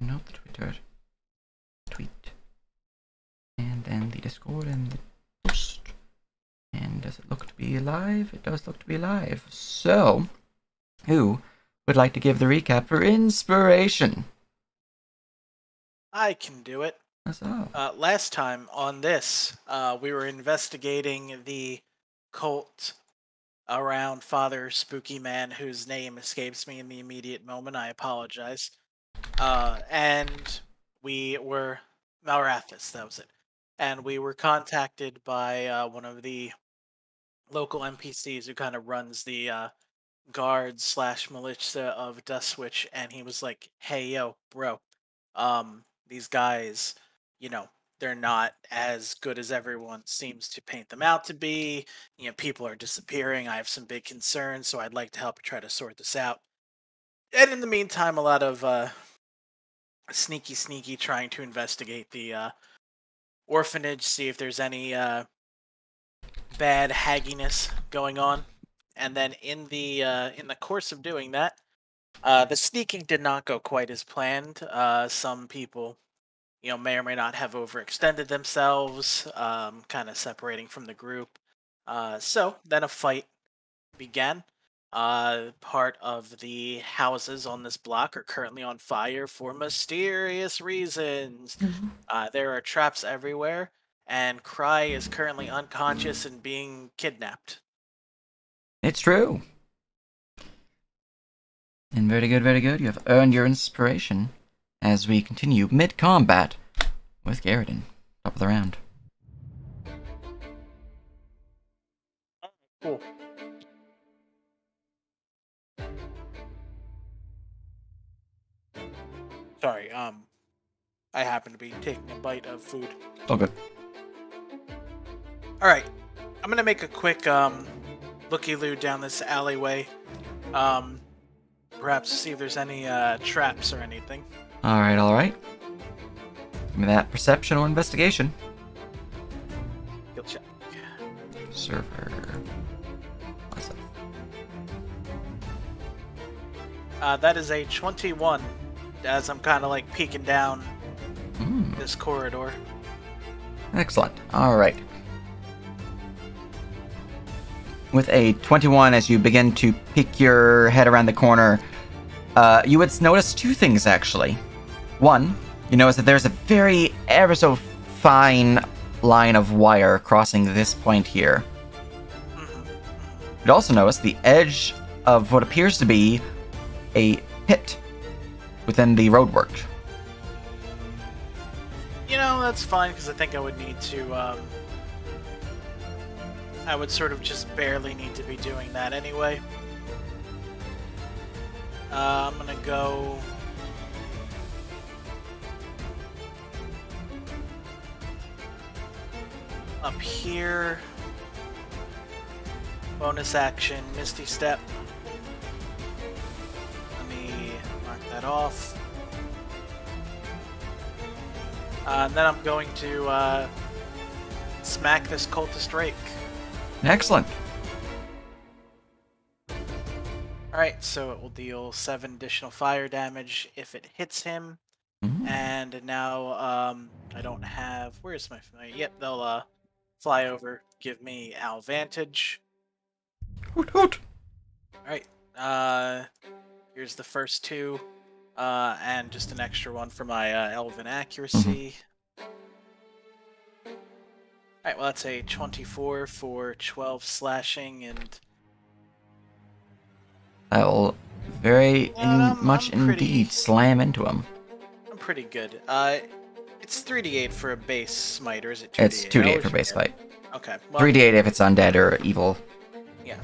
Not the Twitter. Tweet. And then the Discord and the post. And does it look to be live? It does look to be live. So, who would like to give the recap for inspiration? I can do it. Last time on this, we were investigating the cult around Father Spooky Man, whose name escapes me in the immediate moment. I apologize. And we were Malrathis, that was it. And we were contacted by one of the local NPCs who kind of runs the guard slash militia of Dustwitch, and he was like, "Hey, yo, bro, these guys, they're not as good as everyone seems to paint them out to be. People are disappearing. I have some big concerns, so I'd like to help try to sort this out." And in the meantime, a lot of sneaky trying to investigate the orphanage, see if there's any bad hagginess going on. And then in the course of doing that, the sneaking did not go quite as planned. Some people, may or may not have overextended themselves, kind of separating from the group. So then a fight began. Part of the houses on this block are currently on fire for mysterious reasons. There are traps everywhere, and Cry is currently unconscious and being kidnapped. It's true. And very good, very good. You have earned your inspiration as we continue mid-combat with Garridan. Top of the round. Cool. Sorry, I happen to be taking a bite of food. All good. Alright, I'm gonna make a quick, looky-loo down this alleyway. Perhaps see if there's any, traps or anything. Alright. Give me that perception or investigation. Skill check. Server. Myself. That is a 21, as I'm kind of like peeking down this corridor. Excellent. Alright. With a 21, as you begin to peek your head around the corner, you would notice two things, actually. One, you notice that there's a very ever so fine line of wire crossing this point here. You'd also notice the edge of what appears to be a pit within the roadwork. That's fine, because I think I would need to, I would sort of just barely need to be doing that anyway. I'm gonna go... up here. Bonus action, Misty Step. Let me mark that off. And then I'm going to smack this cultist rake. Excellent. Alright, so it will deal 7 additional fire damage if it hits him. And now, I don't have... Where's my familiar? Yep, they'll fly over, give me advantage. Hoot hoot. Alright, here's the first 2. And just an extra one for my elven accuracy. Alright, well that's a 24 for 12 slashing, and... I will very much indeed slam into him. I'm pretty good. It's 3d8 for a base smite, or is it 2d8? It's 2d8 for base smite. Okay. Well, 3d8 if it's undead or evil. Yeah.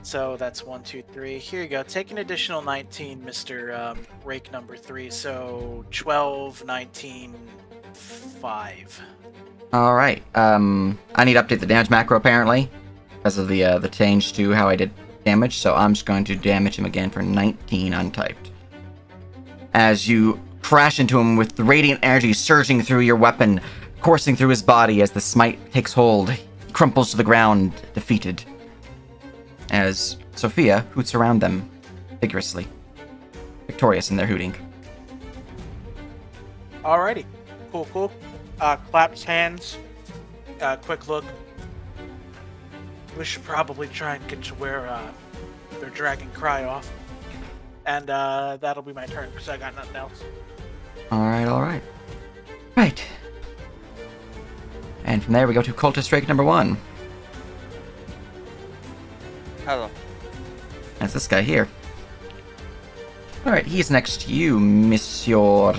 So that's 1, 2, 3. Here you go. Take an additional 19, Mr. Rake number 3. So 12, 19, 5. Alright. I need to update the damage macro apparently, because of the change to how I did damage, so I'm just going to damage him again for 19 untyped. As you crash into him with the radiant energy surging through your weapon, coursing through his body as the smite takes hold, he crumples to the ground, defeated. As Sophia hoots around them vigorously, victorious in their hooting. Alrighty. Cool. Claps hands. Quick look. We should probably try and get to where they're dragging Cry off. And that'll be my turn, because I got nothing else. Alright. Right. And from there we go to Cultist Drake number 1. Hello. That's this guy here. Alright, he's next to you, Monsieur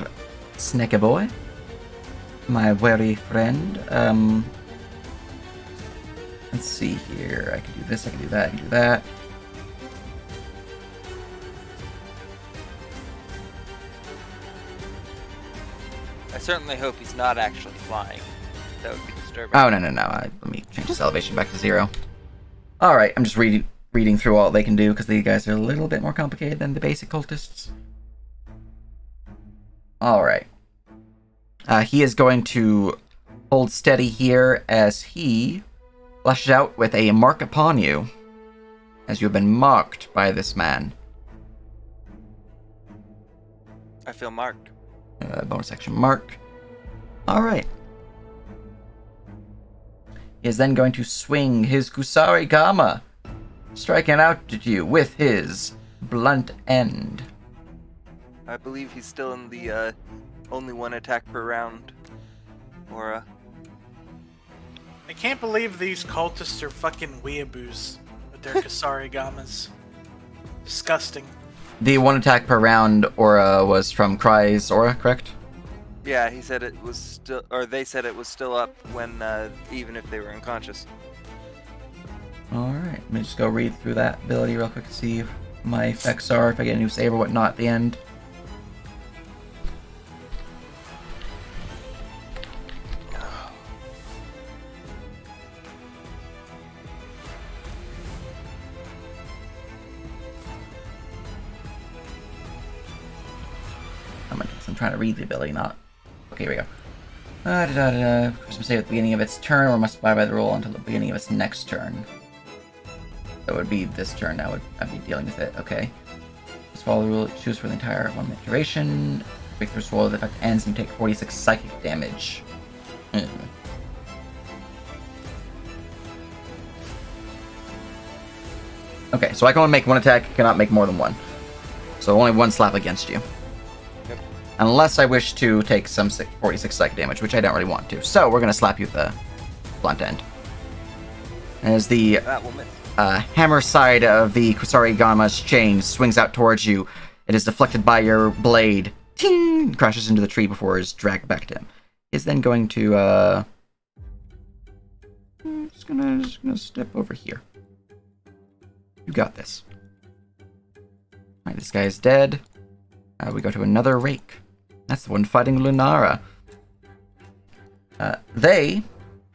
Snake Boy. My very friend. Let's see here. I can do this, I can do that, I can do that. I certainly hope he's not actually flying. That would be disturbing. Oh, no. Let me change this elevation back to 0. Alright, I'm just reading through all they can do, because these guys are a little bit more complicated than the basic cultists. Alright. He is going to hold steady here as he lashes out with a mark upon you, as you have been marked by this man. I feel marked. Bonus action mark. Alright. He is then going to swing his Kusari Gama, striking out at you with his blunt end. I believe he's still in the only one attack per round aura. I can't believe these cultists are fucking weeaboos with their Kasari Gamas. Disgusting. The 1 attack per round aura was from Cry's aura, correct? Yeah, he said it was still, or they said it was still up when, even if they were unconscious. Alright, let me just go read through that ability real quick to see if my effects are, if I get a new save or whatnot at the end. I'm trying to read the ability, not... Okay, here we go. Christmas save at the beginning of its turn, or must abide by the rule until the beginning of its next turn. That would be this turn now, I'd be dealing with it. Okay. Just follow the rule, choose for the entire 1 minute duration. Break through swallow, the effect ends, and you take 46 psychic damage. Okay, so I can only make 1 attack, cannot make more than 1. So only 1 slap against you. Unless I wish to take some 46 psychic damage, which I don't really want to. So we're going to slap you with the blunt end. As the hammer side of the Kusari Gama's chain swings out towards you, it is deflected by your blade. Ting! Crashes into the tree before it is dragged back to him. He's then going to, just gonna step over here. You got this. Alright, this guy is dead. We go to another rake. That's the one fighting Lunara. They,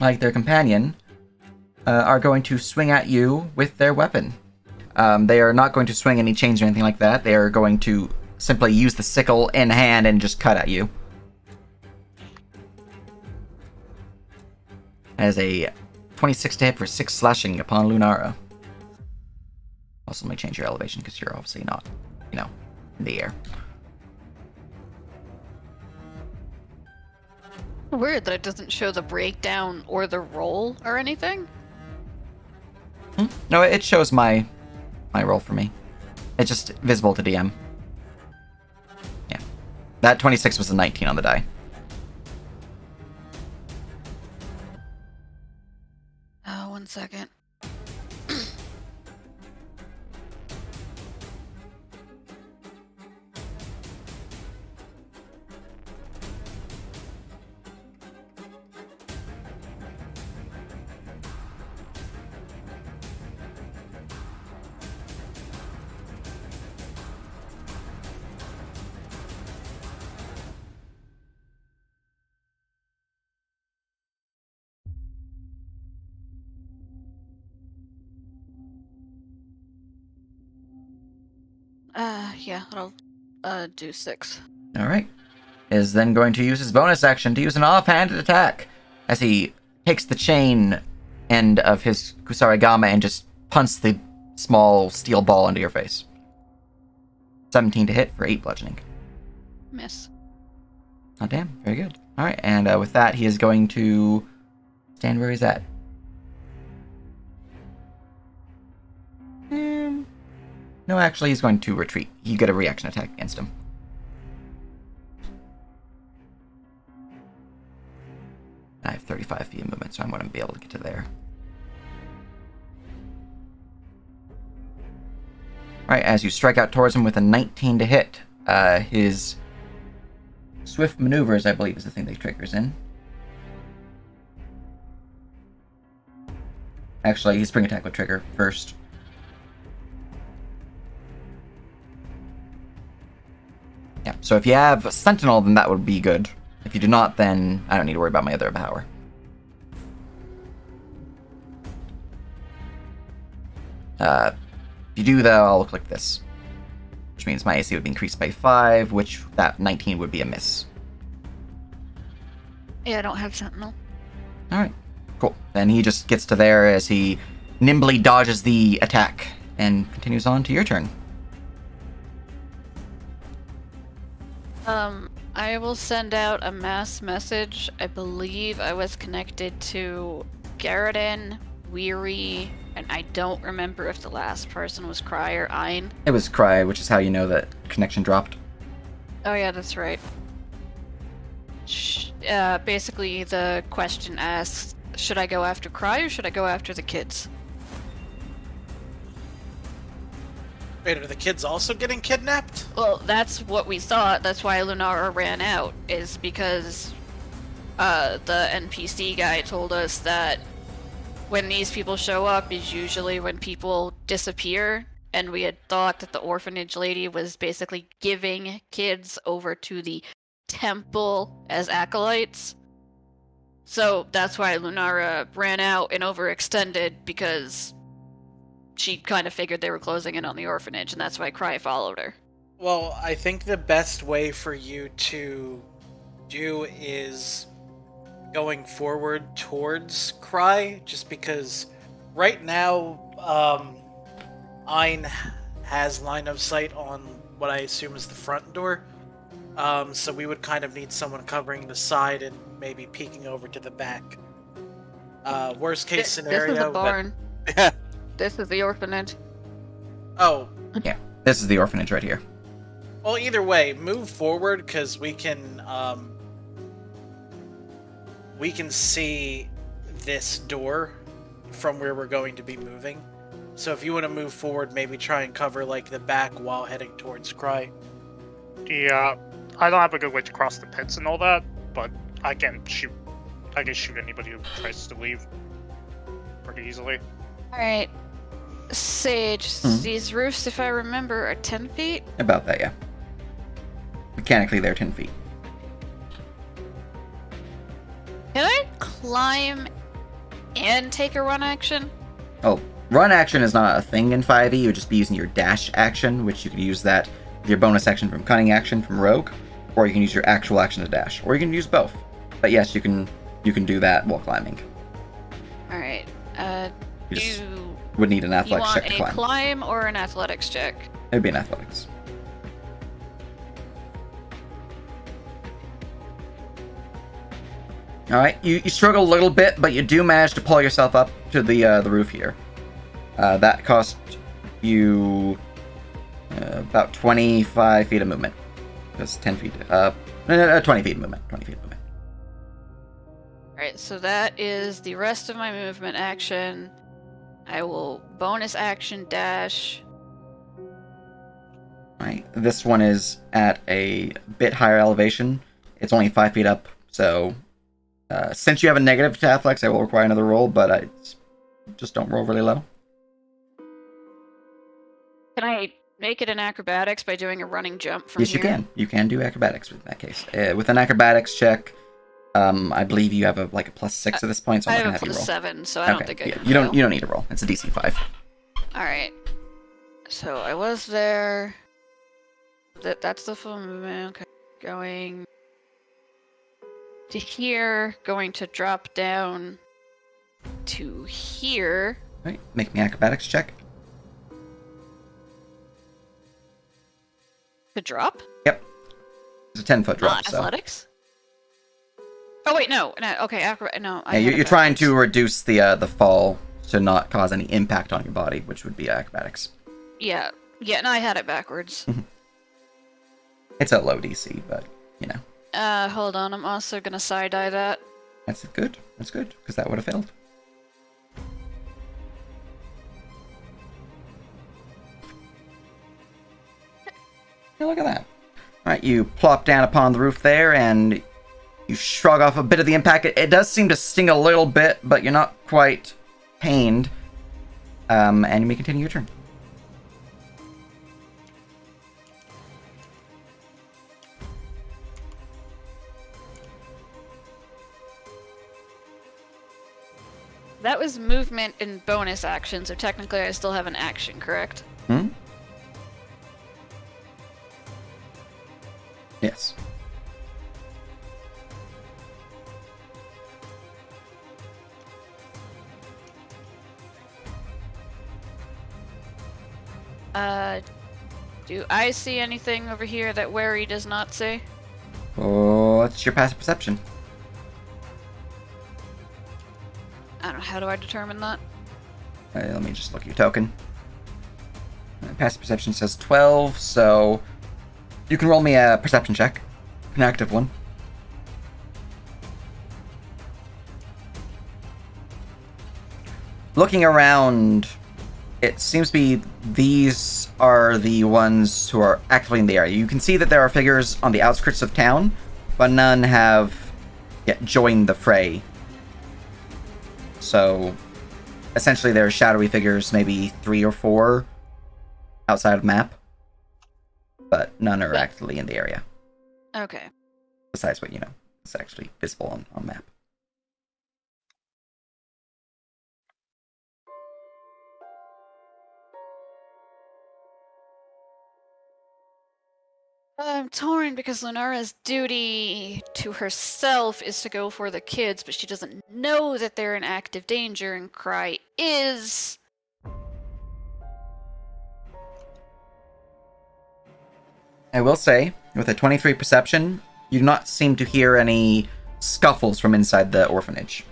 like their companion, are going to swing at you with their weapon. They are not going to swing any chains or anything like that. They are going to simply use the sickle in hand and just cut at you. As a 26 to hit for 6 slashing upon Lunara. Also, let me change your elevation because you're obviously not, in the air. Weird that it doesn't show the breakdown or the roll or anything. No, it shows my roll for me. It's just visible to DM. Yeah. That 26 was a 19 on the die. 1 second. Yeah, I'll do 6. Alright. Is then going to use his bonus action to use an offhanded attack as he takes the chain end of his Kusarigama and just punts the small steel ball into your face. 17 to hit for 8 bludgeoning. Miss. Oh, damn. Very good. All right, and with that, he is going to stand where he's at. No, actually, he's going to retreat. You get a reaction attack against him. I have 35 feet of movement, so I'm going to be able to get to there. Alright, as you strike out towards him with a 19 to hit, his swift maneuvers, I believe, is the thing that he triggers in. Actually, his spring attack would trigger first. Yeah, so if you have Sentinel, then that would be good. If you do not, then I don't need to worry about my other power. If you do, that I'll look like this. Which means my AC would be increased by 5, which that 19 would be a miss. Yeah, I don't have Sentinel. Alright, cool. Then he just gets to there as he nimbly dodges the attack and continues on to your turn. I will send out a mass message. I believe I was connected to Garridan, Weary, and I don't remember if the last person was Cry or Ein. It was Cry, which is how you know that connection dropped. Oh yeah, that's right. Basically the question asks, should I go after Cry or should I go after the kids? Wait, are the kids also getting kidnapped? Well, that's what we thought. That's why Lunara ran out, is because the NPC guy told us that when these people show up is usually when people disappear, and we had thought that the orphanage lady was basically giving kids over to the temple as acolytes. So that's why Lunara ran out and overextended, because she kind of figured they were closing in on the orphanage, and that's why Cry followed her. Well, I think the best way for you to do is going forward towards Cry, just because right now, Ein has line of sight on what I assume is the front door. So we would kind of need someone covering the side and maybe peeking over to the back. Worst case scenario. This is a barn. Yeah. This is the orphanage. Oh. Yeah, this is the orphanage right here. Well, either way, move forward, because we can see this door from where we're going to be moving. So if you want to move forward, maybe try and cover like the back while heading towards Cry. Yeah, I don't have a good way to cross the pits and all that, but I can shoot anybody who tries to leave pretty easily. Alright. Sage, these roofs, if I remember, are 10 feet? About that, yeah. Mechanically, they're 10 feet. Can I climb and take a run action? Oh, run action is not a thing in 5e. You would just be using your dash action, which you could use that with your bonus action from cunning action from rogue, or you can use your actual action to dash, or you can use both. But yes, you can do that while climbing. Alright, You would need an athletics check to You want a climb or an athletics check? It would be an athletics. Alright, you struggle a little bit, but you do manage to pull yourself up to the roof here. That cost you about 25 feet of movement. That's 10 feet. 20 feet of movement. 20 feet of movement. Alright, so that is the rest of my movement action. I will bonus action dash. Alright, this one is at a bit higher elevation. It's only 5 feet up, so since you have a negative to athletics, I will require another roll, but I just don't roll really low. Can I make it an acrobatics by doing a running jump from here? Yes, you can. You can do acrobatics in that case. With an acrobatics check, I believe you have a +6 at this point, so I'm not gonna have you roll. I have a +7, so I don't think I can you don't need to roll. It's a DC 5. Alright. So I was there. That's the full movement. Okay. Going to here, going to drop down to here. Alright, make me acrobatics check. To drop? Yep. It's a 10-foot drop. Athletics? Oh wait, no. Okay, no. Yeah, you're trying to reduce the fall to not cause any impact on your body, which would be acrobatics. Yeah. Yeah, no, I had it backwards. It's a low DC, but, you know. Hold on, I'm also gonna side-eye that. That's good, because that would have failed. Yeah, look at that. Alright, you plop down upon the roof there, and you shrug off a bit of the impact. It does seem to sting a little bit, but you're not quite pained. And you may continue your turn. That was movement and bonus action, so technically I still have an action, correct? Hmm? Yes. Do I see anything over here that Wary does not see? Oh, that's your passive perception. I don't know, how do I determine that? Let me just look at your token. Passive perception says 12, so you can roll me a perception check. An active one. Looking around, it seems to be these are the ones who are actively in the area. You can see that there are figures on the outskirts of town, but none have yet joined the fray. So, essentially there are shadowy figures, maybe 3 or 4 outside of map, but none are actively in the area. Okay. Besides what, you know, is actually visible on map. I'm torn because Lunara's duty to herself is to go for the kids, but she doesn't know that they're in active danger, and Cry is... I will say, with a 23 perception, you do not seem to hear any scuffles from inside the orphanage.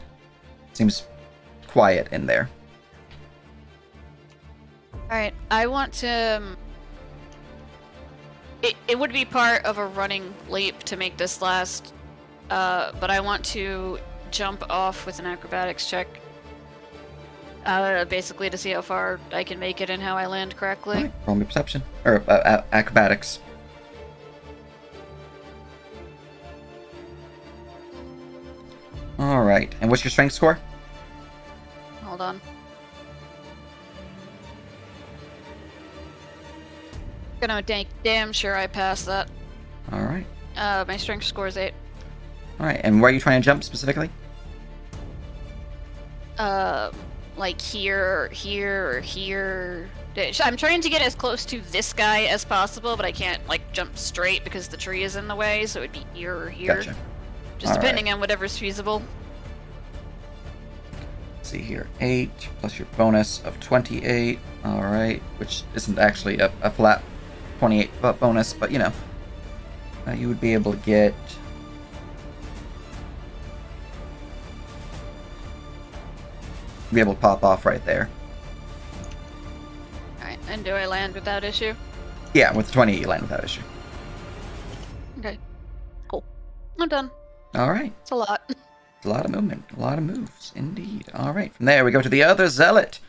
Seems quiet in there. Alright, I want to... It would be part of a running leap to make this last, but I want to jump off with an acrobatics check. Basically to see how far I can make it and how I land correctly. Right, roll me perception. Or acrobatics. Alright, and what's your strength score? Hold on. Gonna make damn sure I pass that. Alright. My strength score is 8. Alright, and where are you trying to jump specifically? Like here, here, or here. I'm trying to get as close to this guy as possible, but I can't, like, jump straight because the tree is in the way, so it'd be here or here. Gotcha. Just depending on whatever's feasible. Let's see here. 8 plus your bonus of 28. Alright, which isn't actually a flat 28 foot bonus, but you know, you would be able to get pop off right there. Alright, and do I land without issue? Yeah, with 28 you land without issue. Okay, cool. I'm done. Alright. It's a lot. It's a lot of movement, a lot of moves, indeed. Alright, from there we go to the other zealot.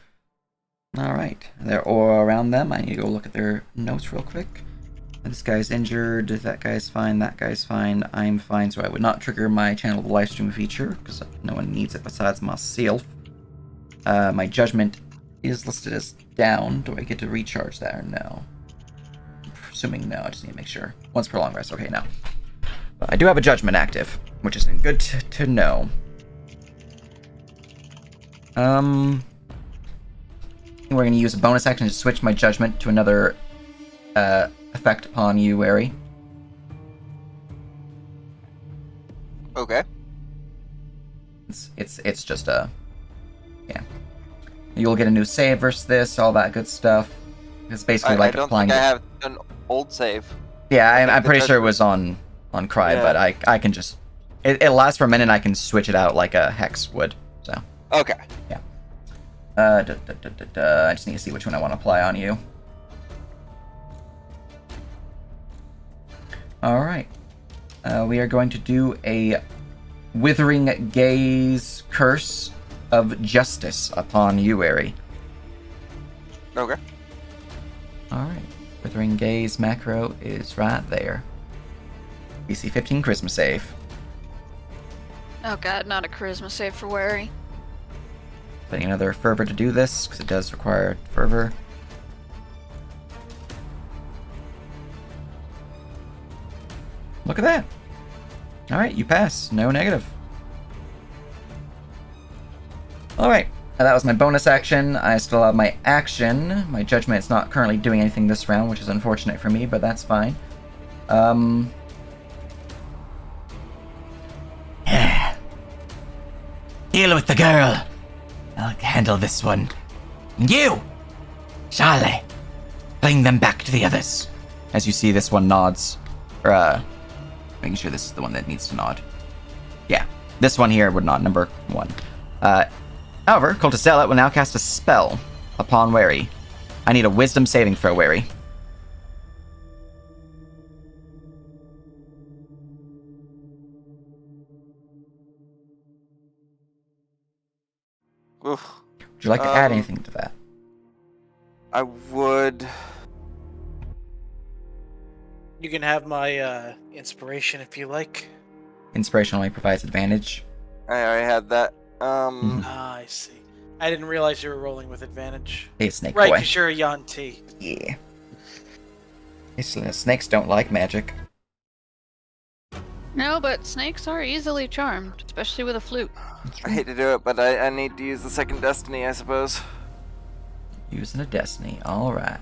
Alright, they're all around them. I need to go look at their notes real quick. This guy's injured, that guy's fine, that guy's fine, I'm fine, so I would not trigger my channel the live stream feature, because no one needs it besides myself. My judgment is listed as down. Do I get to recharge that or no? I'm presuming no, I just need to make sure. Once per long rest, okay, no. But I do have a judgment active, which is good to know. We're going to use a bonus action to switch my judgment to another effect upon you, Wary. Okay. It's just a... yeah. You'll get a new save versus this, all that good stuff. It's basically like applying... I don't think I have an old save. Yeah, I'm pretty sure it was on Cry, yeah. but I can just It'll last for a minute, and I can switch it out like a hex would. So. Okay. Yeah. I just need to see which one I want to apply on you. Alright. We are going to do a Withering Gaze Curse of Justice upon you, Eri. Okay. Alright. Withering Gaze macro is right there. DC 15 Charisma save. Oh god, not a charisma save for Wary. Putting another fervor to do this, because it does require fervor. Look at that. Alright, you pass. No negative. Alright, that was my bonus action. I still have my action. My judgment is not currently doing anything this round, which is unfortunate for me, but that's fine. Deal with the girl. I'll handle this one. You! Charlie! Bring them back to the others. As you see, this one nods. Or, making sure this is the one that needs to nod. Yeah, this one here would nod, number 1. However, Cultist Zealot will now cast a spell upon Wary. I need a wisdom saving throw, Wary. Oof. Would you like to add anything to that? I would. You can have my inspiration if you like. Inspiration only provides advantage. I already had that. Ah, I see. I didn't realize you were rolling with advantage. Hey, Snake Right, Boy. because you're a Yuan-Ti. Yeah. Snakes don't like magic. No, but snakes are easily charmed, especially with a flute. I hate to do it, but I need to use the second destiny, I suppose. Using a destiny. Alright.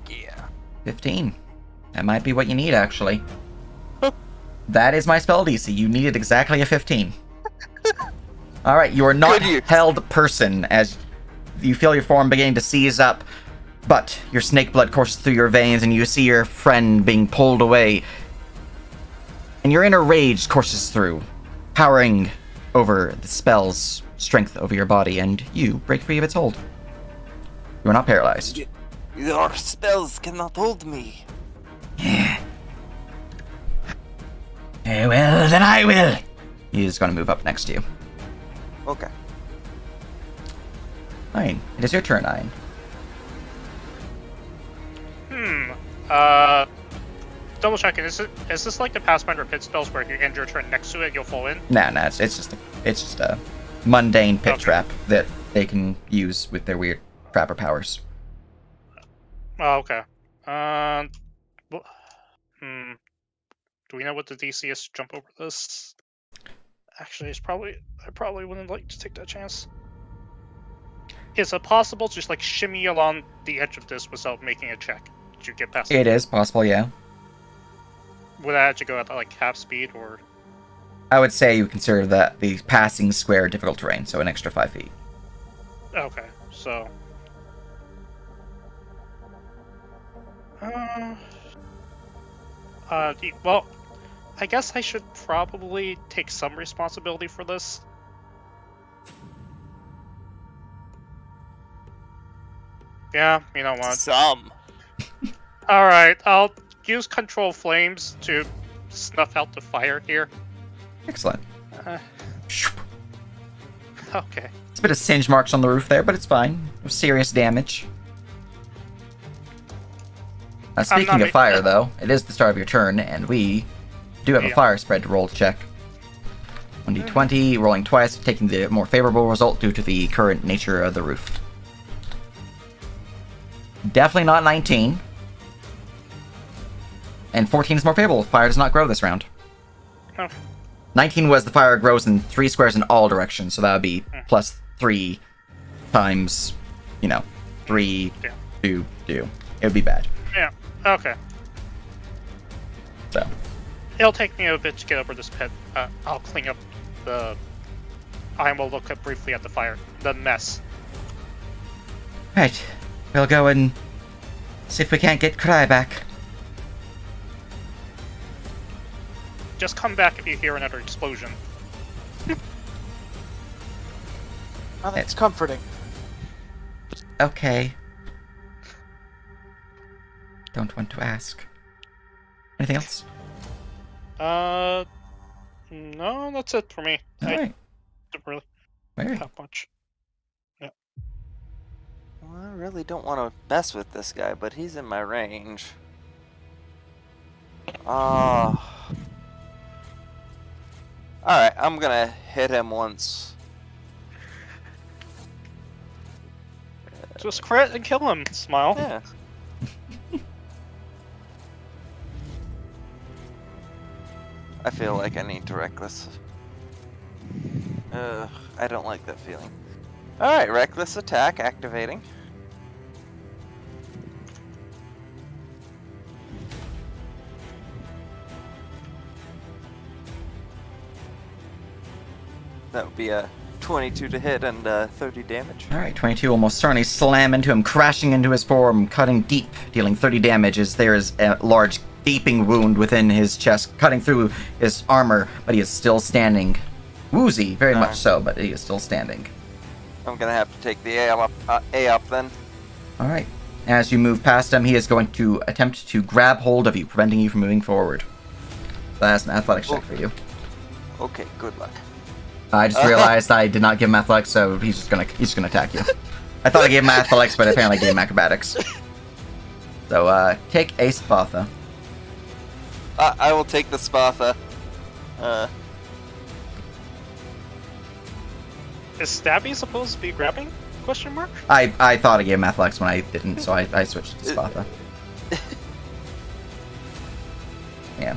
Yeah. 15. That might be what you need, actually. That is my spell DC. You needed exactly a 15. Alright, you are not held person as you feel your form beginning to seize up, but your snake blood courses through your veins and you see your friend being pulled away. And your inner rage courses through, powering over the spell's strength over your body, and you break free of its hold. You are not paralyzed. Your spells cannot hold me. Yeah. Well, then I will. He is going to move up next to you. Okay. Nine. It is your turn, Nine. Double checking. Is this like the Pathfinder pit spells where if you end your turn next to it, you'll fall in? Nah, it's just a mundane pit trap that they can use with their weird trapper powers. Oh, okay. Do we know what the DC is to jump over this? Actually, I probably wouldn't like to take that chance. Is it possible to just like shimmy along the edge of this without making a check? Did you get past it? It is possible, yeah. Would I have to go at like half speed or? I would say you consider that the passing square difficult terrain, so an extra 5 feet. Okay, so. Well, I guess I should probably take some responsibility for this. Yeah, you know what? Some. Alright, I'll use Control Flames to snuff out the fire here. Excellent. Okay. It's a bit of singe marks on the roof there, but it's fine. No serious damage. Speaking of fire, though, it is the start of your turn, and we do have a fire spread to roll to check. 1d20, rolling twice, taking the more favorable result due to the current nature of the roof. Definitely not 19. And 14 is more favorable. Fire does not grow this round. Oh. 19 was the fire grows in 3 squares in all directions, so that would be plus 3 times, 3, 2, 2. It would be bad. Yeah, okay. So. It'll take me a bit to get over this pit. I'll clean up I will look up briefly at the fire. The mess. Right. We'll go and see if we can't get Cry back. Just come back if you hear another explosion. Oh, that's comforting. Okay. Don't want to ask. Anything else? No, that's it for me. Alright. Don't really Very. have much. Yeah. Well, I really don't want to mess with this guy, but he's in my range. Alright, I'm gonna hit him once. Just crit and kill him. Smile. Yeah. I feel like I need to reckless. I don't like that feeling. Alright, reckless attack activating. That would be a 22 to hit and 30 damage. Alright, 22 almost certainly slam into him, crashing into his form, cutting deep, dealing 30 damage as there is a large gaping wound within his chest, cutting through his armor, but he is still standing. Woozy, very much so, but he is still standing. I'm gonna have to take the A up then. Alright. As you move past him, he is going to attempt to grab hold of you, preventing you from moving forward. That's an athletics check for you. Okay, good luck. I just realized I did not give him athletics, so he's just gonna attack you. I thought I gave him athletics, but apparently I gave him acrobatics. So take a Spatha. I will take the Spatha. Is Stabby supposed to be grabbing? Question mark? I thought I gave him athletics when I didn't, so I switched to Spatha. Yeah.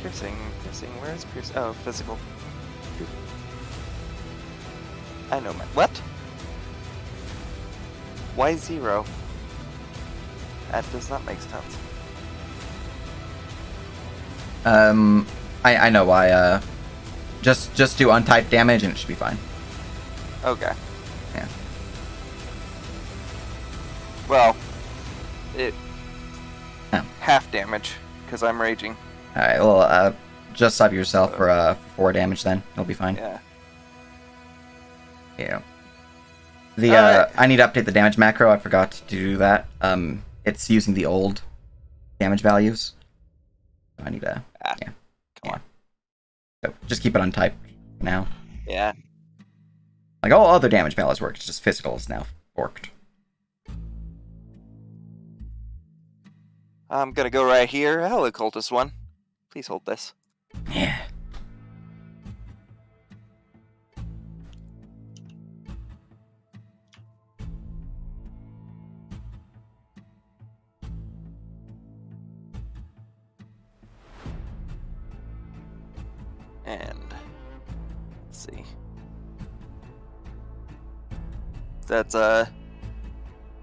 Piercing, where is piercing? Oh, physical. I know my... What? Why 0? That does not make sense. I know why, just do untyped damage and it should be fine. Okay. Yeah. Well, it... Oh. half damage, because I'm raging. Alright, well, just sub yourself for 4 damage then. It'll be fine. Yeah. Yeah. The, I need to update the damage macro. I forgot to do that. It's using the old damage values. So I need to... yeah. Come on. So just keep it untyped now. Yeah. Like, all other damage values work. It's just physical is now forked. I'm gonna go right here. Hello, cultist 1. Please hold this. Yeah. And let's see. That's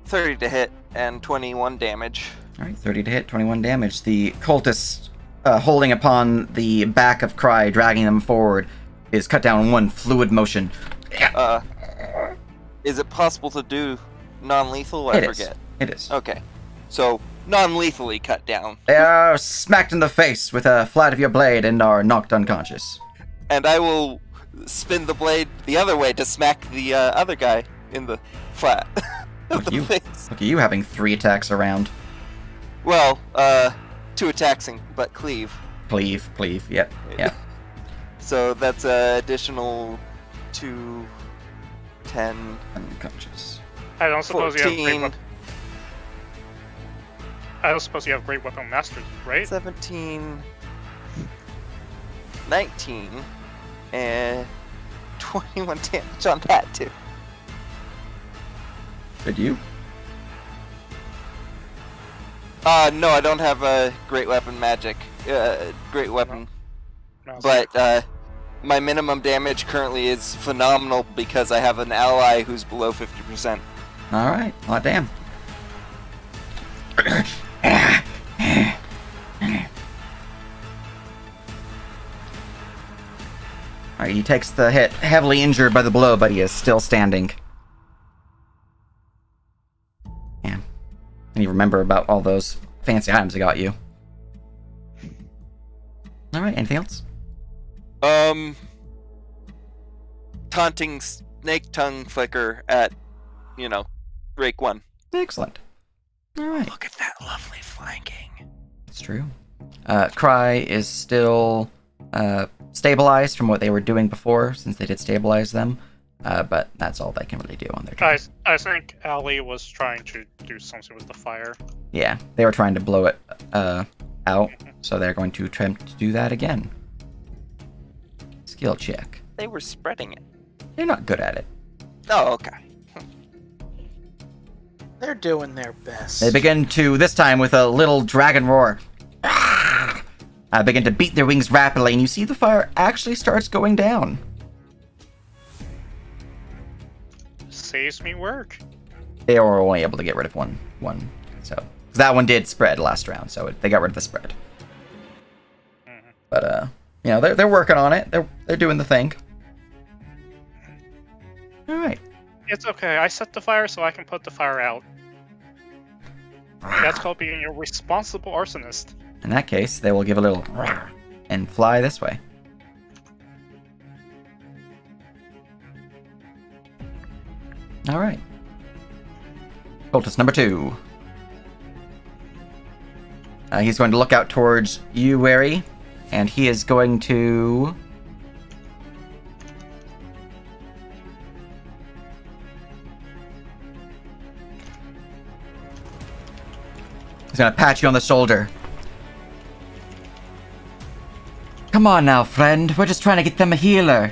30 to hit and 21 damage. Alright, 30 to hit, 21 damage. The cultist holding upon the back of Cry, dragging them forward, is cut down in one fluid motion. Is it possible to do non-lethal? I forget. It is. Okay. So, non-lethally cut down. They are smacked in the face with a flat of your blade and are knocked unconscious. And I will spin the blade the other way to smack the other guy in the flat of the face. Look at you having 3 attacks around. Well, 2 attacks, but cleave. Cleave, yep, yeah. So that's additional 2, 10, unconscious. I don't suppose 14, you have great weapon. I don't suppose you have great weapon masters, right? 17, 19, and 21 damage on that too. Did you? No, I don't have a great weapon magic. Great weapon. No, But my minimum damage currently is phenomenal because I have an ally who's below 50%. Alright, well, damn. Alright, he takes the hit, heavily injured by the blow, but he is still standing. Yeah. And you remember about all those fancy items I got you. All right. Anything else? Taunting snake tongue flicker at, rake 1. Excellent. All right. Look at that lovely flanking. It's true. Cry is still stabilized from what they were doing before, since they did stabilize them. But that's all they can really do on their turn. I think Ali was trying to do something with the fire. Yeah, they were trying to blow it out, so they're going to attempt to do that again. Skill check. They were spreading it. They're not good at it. Oh, okay. They're doing their best. They begin to, this time with a little dragon roar, begin to beat their wings rapidly, and you see the fire actually starts going down. Saves me work. They were only able to get rid of one, so 'cause that one did spread last round, so they got rid of the spread. But they're working on it. They're doing the thing. All right. It's okay. I set the fire so I can put the fire out. That's called being a responsible arsonist. In that case, they will give a little and fly this way. All right. Cultist number 2. He's going to look out towards you, Wary, and he is going to... He's going to pat you on the shoulder. Come on now, friend. We're just trying to get them a healer.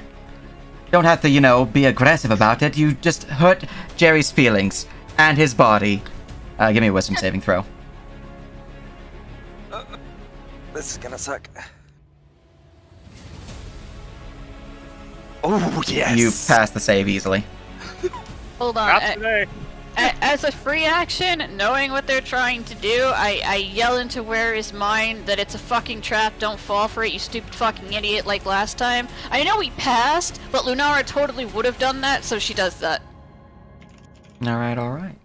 Don't have to, be aggressive about it. You just hurt Jerry's feelings and his body. Give me a wisdom saving throw. This is gonna suck. Oh, yes! You pass the save easily. Hold on. Not today. As a free action, knowing what they're trying to do, I yell into Wary's mind that it's a fucking trap, don't fall for it, you stupid fucking idiot, like last time. I know he passed, but Lunara totally would have done that, so she does that. Alright.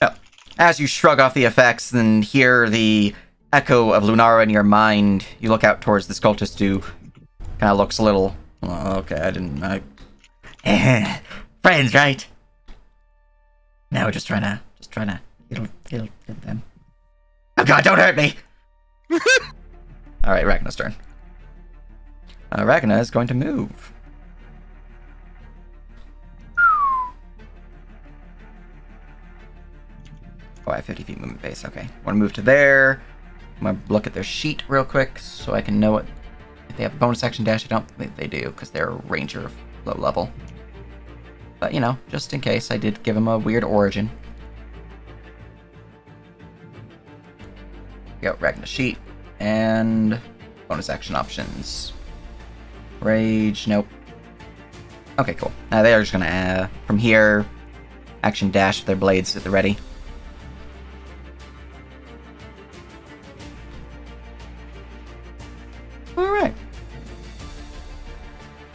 Oh, as you shrug off the effects and hear the echo of Lunara in your mind, you look out towards this cultist who kind of looks a little... Oh, okay, friends, right? Now we're just trying to heal them. Oh god, don't hurt me! Alright, Ragna's turn. Ragna is going to move. Oh, I have 50 feet movement base, okay. I want to move to there. I'm going to look at their sheet real quick so I can know if they have a bonus action dash. I don't think they do, because they're a ranger of low level. But, just in case, I did give him a weird origin. Go, Ragna sheet. And bonus action options. Rage, nope. Okay, cool. Now they are just gonna, from here, action dash with their blades at the ready. Alright.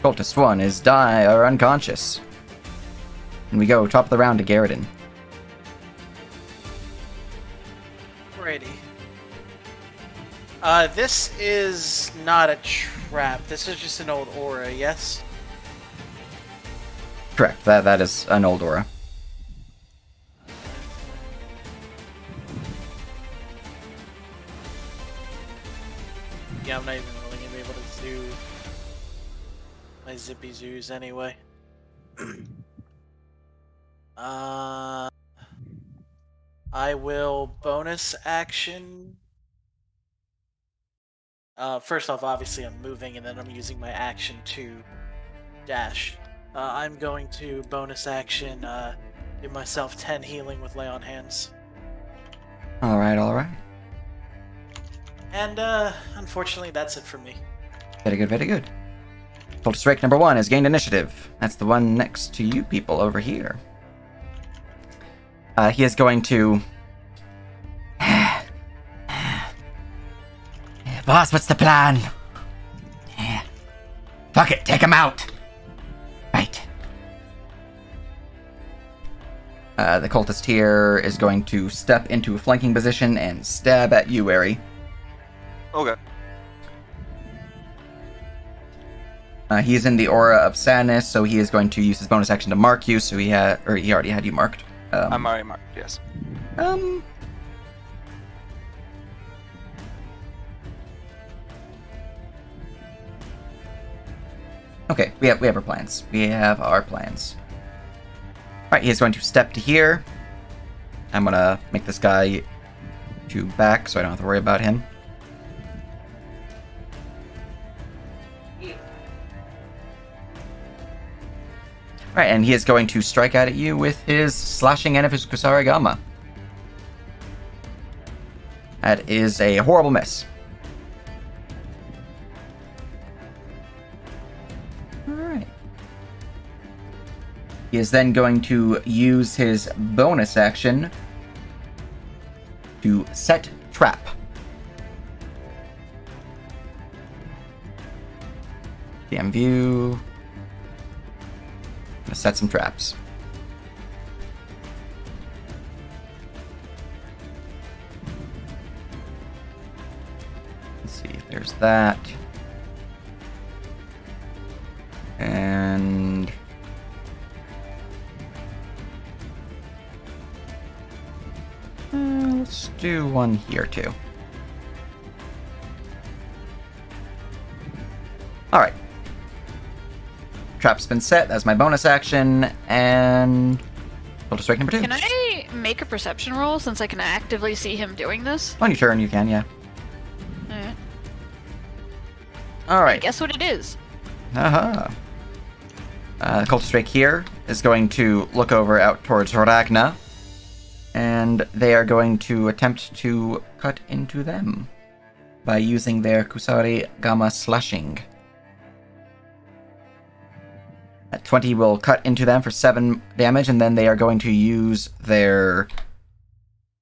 Cultist 1 is unconscious. And we go top of the round to Garridan. Alrighty. This is not a trap. This is just an old aura, yes? Correct. That is an old aura. Yeah, I'm not even really gonna be able to do my zippy zoos anyway. I will bonus action. First off, obviously I'm moving, and then I'm using my action to dash. I'm going to bonus action, give myself 10 healing with Lay on Hands. Alright. And, unfortunately, that's it for me. Very good. Cultist Rake number 1 has gained initiative. That's the one next to you people over here. He is going to... Boss, what's the plan? Fuck it, take him out! Right. The cultist here is going to step into a flanking position and stab at you, Ari. Okay. He's in the aura of sadness, so he is going to use his bonus action to mark you. So he already had you marked. I'm already marked. Yes. Okay, we have our plans. We have our plans. All right, he is going to step to here. I'm gonna make this guy to back, so I don't have to worry about him. Alright, and he is going to strike out at you with his slashing end of his Kusarigama. That is a horrible miss. Alright. He is then going to use his bonus action to set trap. DM view. Gonna set some traps. Let's see, there's that. And let's do one here too. Alright. Trap's been set. That's my bonus action. And Filter Strike number 2. Can I make a perception roll since I can actively see him doing this? On your turn, you can, yeah. Alright. Alright. Guess what it is? Aha. Cultist Strike here is going to look over out towards Ragna. And they are going to attempt to cut into them by using their Kusari Gama slashing. At 20 will cut into them for 7 damage, and then they are going to use their...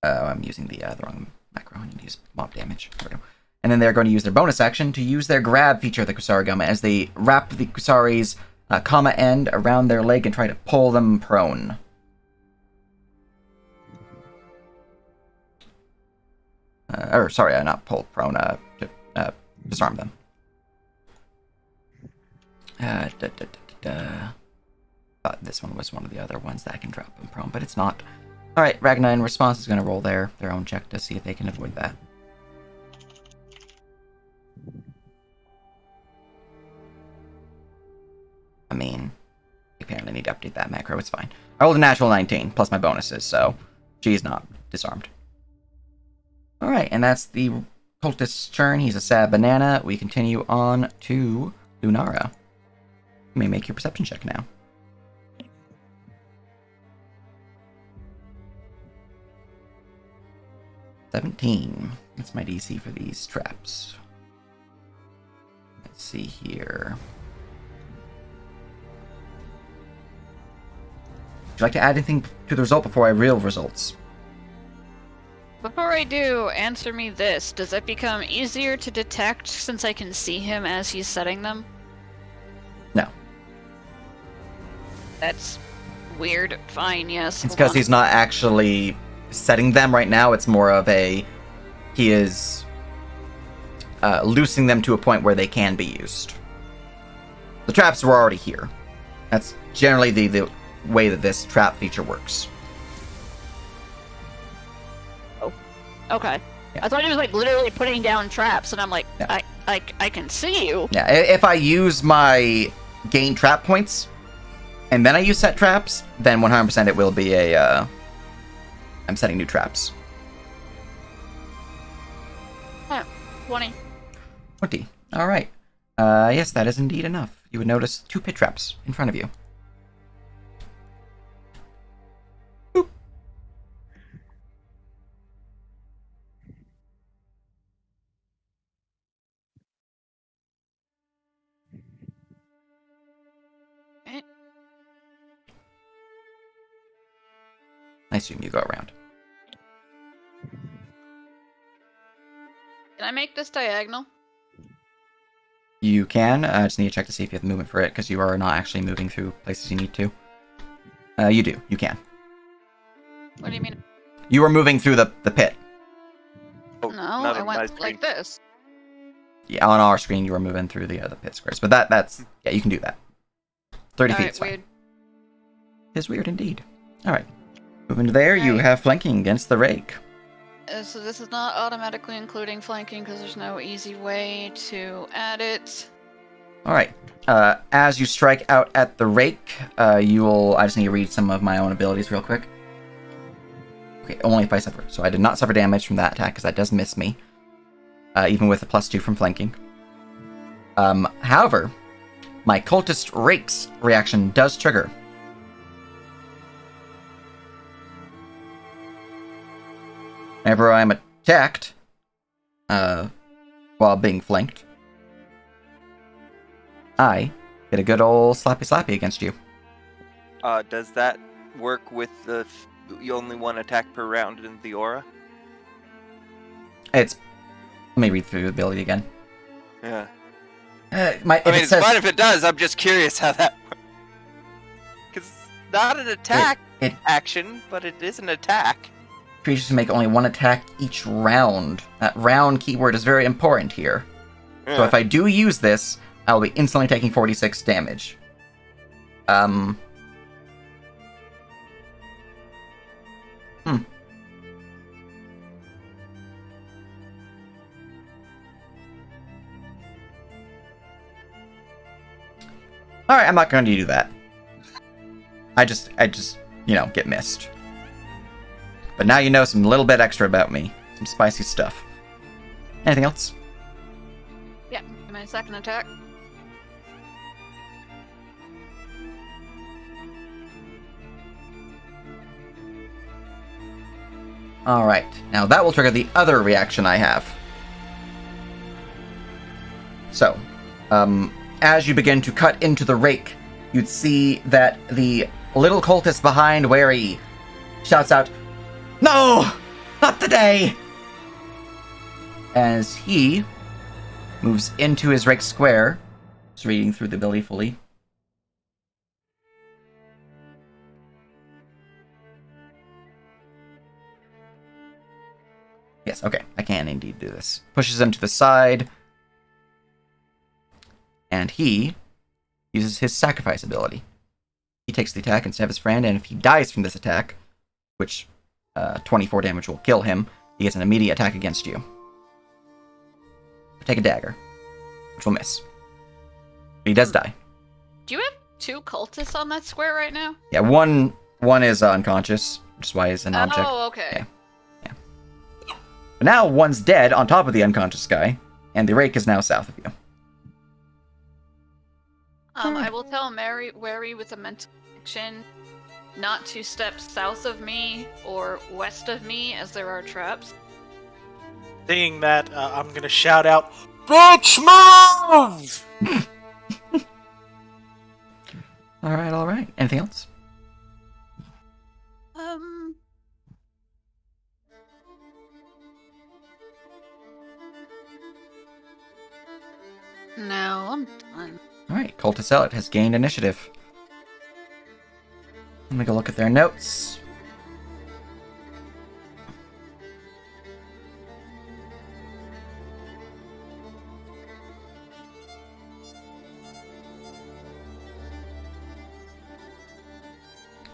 I'm using the wrong macro. I need to use mob damage. There we go. And then they're going to use their bonus action to use their grab feature of the Kusari Gama as they wrap the Kusari's Kama end around their leg and try to pull them prone. Not pull prone, to disarm them. Thought this one was one of the other ones that can drop them prone, but it's not. Alright, Ragna in response is going to roll their own check to see if they can avoid that. I mean, you apparently need to update that macro, it's fine. I rolled a natural 19, plus my bonuses, so she's not disarmed. Alright, and that's the cultist's turn. He's a sad banana. We continue on to Lunara. You may make your perception check now. $17. That's my DC for these traps. Let's see here. Would you like to add anything to the result before I reveal results? Before I do, answer me this. Does it become easier to detect since I can see him as he's setting them? No. That's weird. Fine, yes. It's because he's not actually setting them right now. It's more of a... He is loosening them to a point where they can be used. The traps were already here. That's generally the way that this trap feature works. Okay. Yeah. I thought he was like literally putting down traps, and I'm like, Yeah. I can see you. Yeah, if I use my gain trap points, and then I use set traps, then 100% it will be a, I'm setting new traps. Huh, 20. 20. Alright. Yes, that is indeed enough. You would notice 2 pit traps in front of you. Boop. I assume you go around. Can I make this diagonal? You can. I just need to check to see if you have movement for it, because you are not actually moving through places you need to. You do. You can. What do you mean? You are moving through the pit. Oh, No, not I a went nice like green. this. yeah, on our screen you were moving through the pit squares, but that's yeah, you can do that. 30 feet is fine. Weird. It's weird indeed. All right, moving to there, you have flanking against the rake. So this is not automatically including flanking because there's no easy way to add it. All right. As you strike out at the rake, you will. I just need to read some of my own abilities real quick. Okay, only if I suffer. So I did not suffer damage from that attack because that does miss me, even with a +2 from flanking. However, my cultist rake's reaction does trigger. Whenever I'm attacked, while being flanked, I get a good old slappy against you. Does that work with the you only one attack per round in the aura? Let me read through the ability again. Yeah. It's fine if it does. I'm just curious how that works. Because it's not an attack action, but it is an attack. Creatures can make only one attack each round. That round keyword is very important here. Yeah. So if I do use this, I will be instantly taking 46 damage. Alright, I'm not going to do that. I just, get missed. But now you know some little bit extra about me. Some spicy stuff. Anything else? Yeah, my second attack. Alright, now that will trigger the other reaction I have. So, as you begin to cut into the rake, you'd see that the little cultist behind Wary shouts out, "No! Not today!" As he moves into his rake square, just reading through the ability fully. Yes, okay, I can indeed do this. Pushes him to the side, and he uses his sacrifice ability. He takes the attack instead of his friend, and if he dies from this attack, which 24 damage will kill him, he gets an immediate attack against you. Take a dagger, which will miss. But he does die. Do you have 2 cultists on that square right now? Yeah, one is unconscious, which is why he's an object. Oh, okay. Yeah. But now one's dead on top of the unconscious guy, and the rake is now south of you. I will tell Wary with a mental connection not to step south of me or west of me, as there are traps. Seeing that, I'm gonna shout out, "Bitch, move!" Alright. Anything else? No, I'm done. Alright, Cultist Zealot has gained initiative. Let me go look at their notes.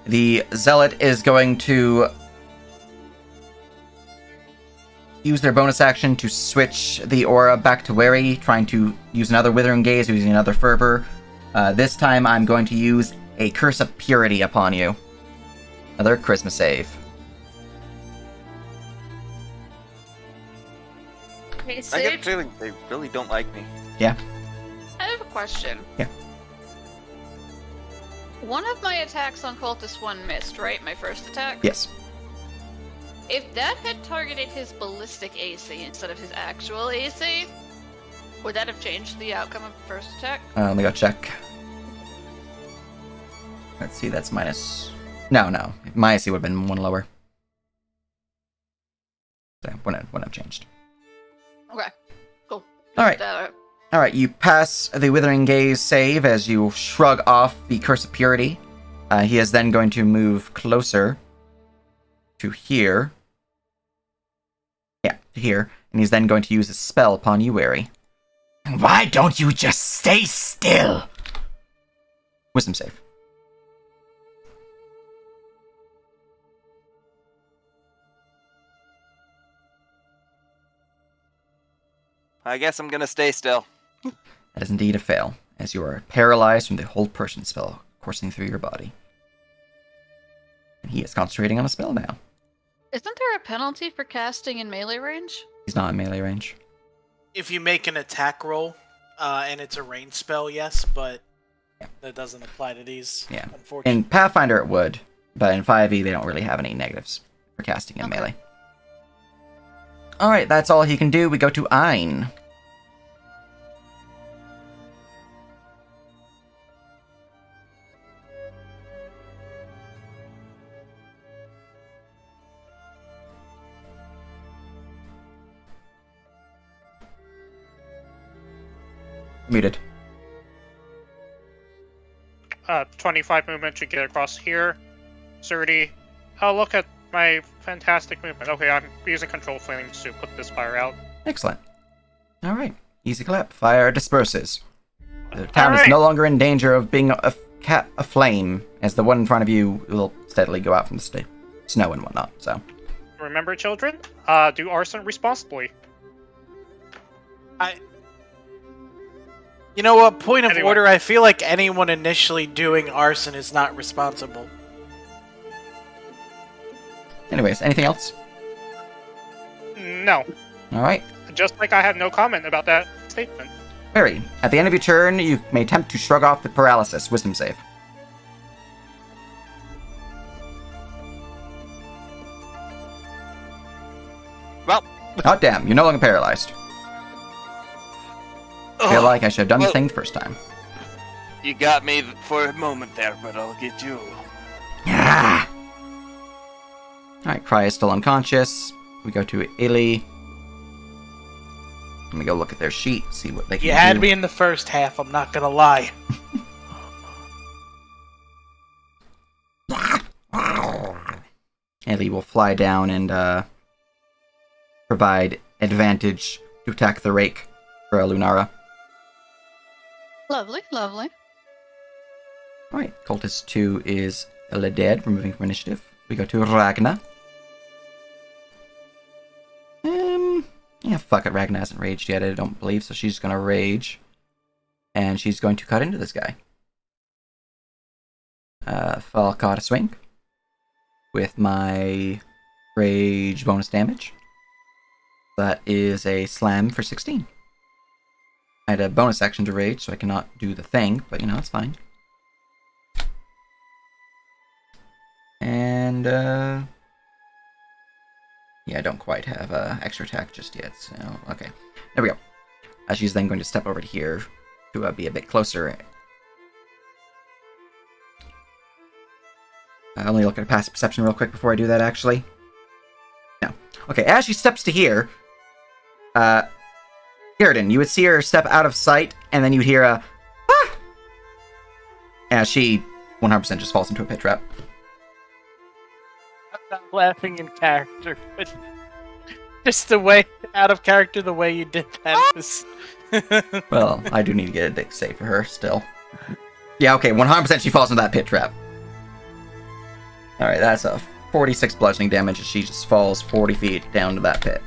The Zealot is going to use their bonus action to switch the aura back to Wary, trying to use another Withering Gaze, using another Fervor. This time I'm going to use a Curse of Purity upon you. Another Charisma save. Hey, I get a feeling they really don't like me. Yeah. I have a question. Yeah. One of my attacks on Cultist 1 missed, right? My first attack? Yes. If that had targeted his ballistic AC instead of his actual AC, would that have changed the outcome of the first attack? Let me go check. Let's see, that's minus... No. My AC would have been 1 lower. So, wouldn't have changed. Okay, cool. Alright. Alright, you pass the Withering Gaze save as you shrug off the Curse of Purity. He is then going to move closer to here. Yeah, to here. And he's then going to use a spell upon you, Wary. Why don't you just stay still? Wisdom save. I guess I'm gonna stay still. That is indeed a fail, as you are paralyzed from the hold person spell coursing through your body. And he is concentrating on a spell now. Isn't there a penalty for casting in melee range? He's not in melee range. If you make an attack roll, and it's a range spell, yes, but that doesn't apply to these, unfortunately. In Pathfinder it would, but in 5e they don't really have any negatives for casting in melee. Alright, that's all he can do. We go to Ein. Muted. 25 movement to get across here. 30. Oh, look at my fantastic movement. Okay, I'm using control flames to put this fire out. Excellent. Alright. Easy clap. Fire disperses. The town is no longer in danger of being aflame, as the one in front of you will steadily go out from the snow and whatnot, so. Remember, children, do arson responsibly. You know what? Point of order, I feel like anyone initially doing arson is not responsible. Anyways, anything else? No. Alright. Just like I have no comment about that statement. Very. At the end of your turn, you may attempt to shrug off the paralysis. Wisdom save. Well. Hot damn, you're no longer paralyzed. I feel like I should have done the thing the first time. You got me for a moment there, but I'll get you. Yeah. Alright, Cry is still unconscious. We go to Illy. Let me go look at their sheet, see what they can do. You had me in the first half, I'm not gonna lie. Illy will fly down and provide advantage to attack the rake for Lunara. Lovely, lovely. Alright, Cultist 2 is dead, removing from initiative. We go to Ragna. Yeah, fuck it, Ragna hasn't raged yet, I don't believe, so she's gonna rage. And she's going to cut into this guy. Falcata swing. With my rage bonus damage. That is a slam for 16. I had a bonus action to rage, so I cannot do the thing, but you know, it's fine. And, yeah, I don't quite have extra attack just yet, so, okay. There we go. She's then going to step over to here to be a bit closer. I'll only look at a passive perception real quick before I do that, actually. No. Okay, as she steps to here, Garrison, you would see her step out of sight, and then you'd hear a ah! As she 100% just falls into a pit trap. I'm not laughing in character, but just the way, out of character, the way you did that was... Well, I do need to get a dick save for her, still. Yeah, okay, 100% she falls into that pit trap. Alright, that's a 46 bludgeoning damage as she just falls 40 feet down to that pit.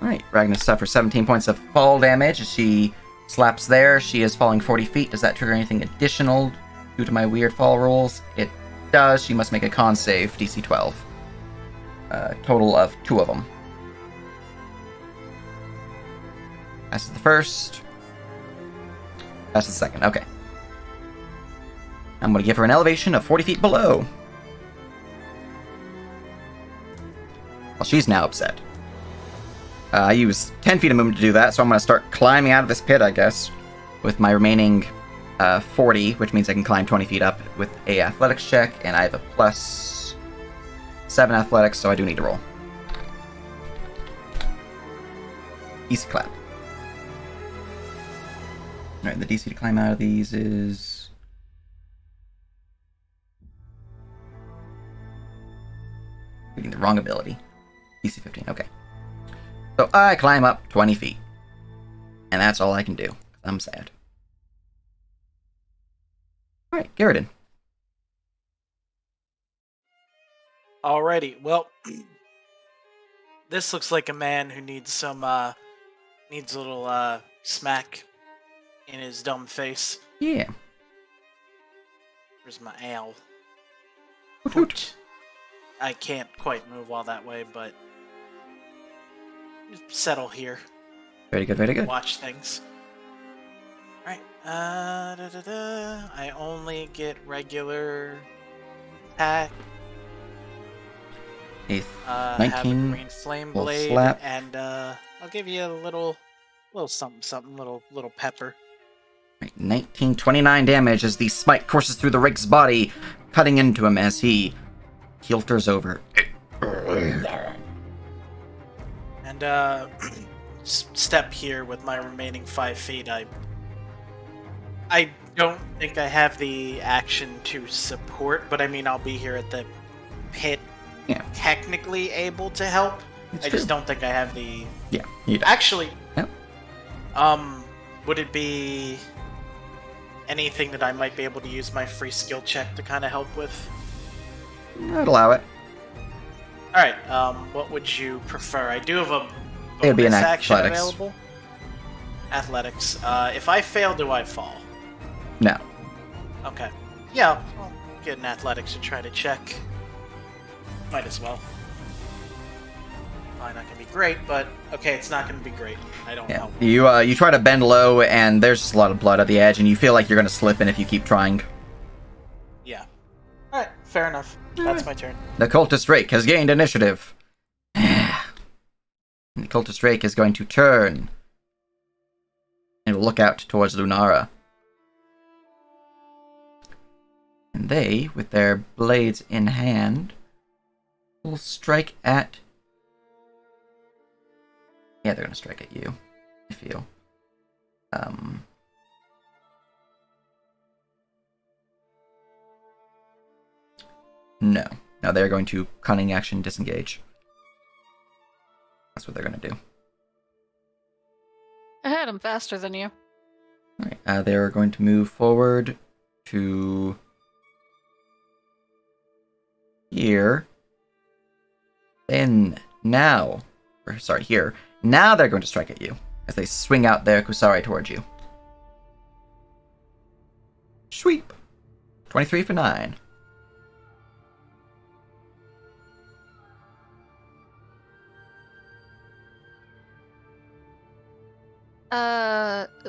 Alright, Ragnar suffers 17 points of fall damage as she slaps there. She is falling 40 feet. Does that trigger anything additional due to my weird fall rules? It does. She must make a con save, DC 12. Total of 2 of them. Passes the first. Passes the second. Okay. I'm going to give her an elevation of 40 feet below. Well, she's now upset. I use 10 feet of movement to do that, so I'm going to start climbing out of this pit, I guess, with my remaining 40, which means I can climb 20 feet up with a athletics check, and I have a plus 7 athletics, so I do need to roll. Easy clap. Alright, the DC to climb out of these is... reading the wrong ability. DC 15, okay. So I climb up 20 feet. And that's all I can do. I'm sad. Alright, Garridan. Alrighty, well, this looks like a man who needs some, needs a little, smack in his dumb face. Yeah. Where's my owl? Hoot hoot. I can't quite move all that way, but settle here. Very good, very good. Watch things. Alright, I only get regular attack. Have a 19 green flame will blade, slap. and I'll give you a little something, little pepper. Right, 19, 29 damage as the smite courses through the Rick's body, cutting into him as he kilters over. And step here with my remaining 5 feet. I don't think I have the action to support, but I mean I'll be here at the pit. Yeah. Technically able to help. It's I true. just don't think I have the. Yeah, you do. Actually, Yep. Would it be anything that I might be able to use my free skill check to kind of help with? I'd allow it. All right. What would you prefer? I do have a It'd be an bonus action athletics. available. Athletics. If I fail, do I fall? No. Okay. Yeah, I'll get an athletics to try to check. Might as well. Probably not gonna be great, but okay, it's not gonna be great. I don't Yeah. know. You try to bend low, and there's just a lot of blood at the edge, and you feel like you're gonna slip in if you keep trying. Yeah. All right. Fair enough. That's my turn. The cultist Drake has gained initiative. And the cultist Drake is going to turn and look out towards Lunara. And they, with their blades in hand, will strike at... Yeah, they're going to strike at you, I feel. No. No, they're going to cunning action disengage. That's what they're going to do. I had him faster than you. Alright, they're going to move forward to... here. Then, now... Or, sorry, here. Now they're going to strike at you, as they swing out their Kusari towards you. Sweep! 23 for 9.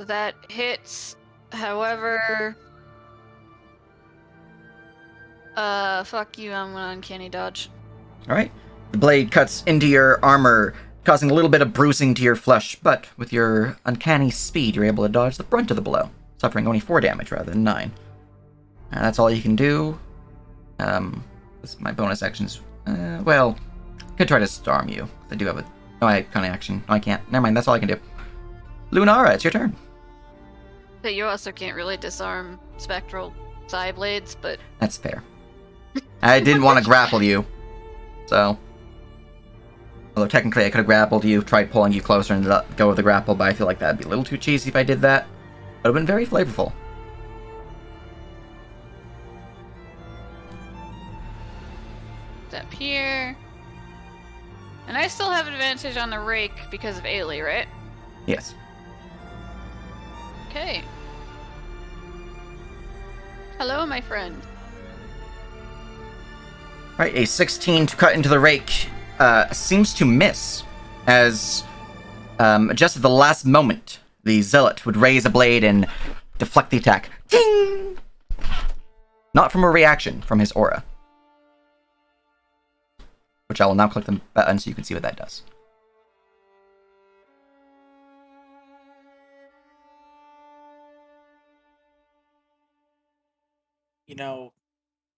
That hits. However, fuck you, I'm gonna uncanny dodge. Alright. The blade cuts into your armor, causing a little bit of bruising to your flesh, but with your uncanny speed, you're able to dodge the brunt of the blow, suffering only 4 damage rather than 9. That's all you can do. My bonus actions. Well, could try to storm you. I do have a. No, I have cunning action. No, I can't. Never mind. That's all I can do. Lunara, it's your turn. But you also can't really disarm spectral thigh blades, but That's fair. I didn't want to grapple you, so. Although technically I could have grappled you, tried pulling you closer and let go of the grapple, but I feel like that'd be a little too cheesy if I did that. Would have been very flavorful. step here. And I still have advantage on the rake because of Ailey, right? Yes. Okay. Hello, my friend. Right, a 16 to cut into the rake seems to miss, as just at the last moment, the zealot would raise a blade and deflect the attack. Ding! Not from a reaction, from his aura. Which I will now click the button so you can see what that does. You know,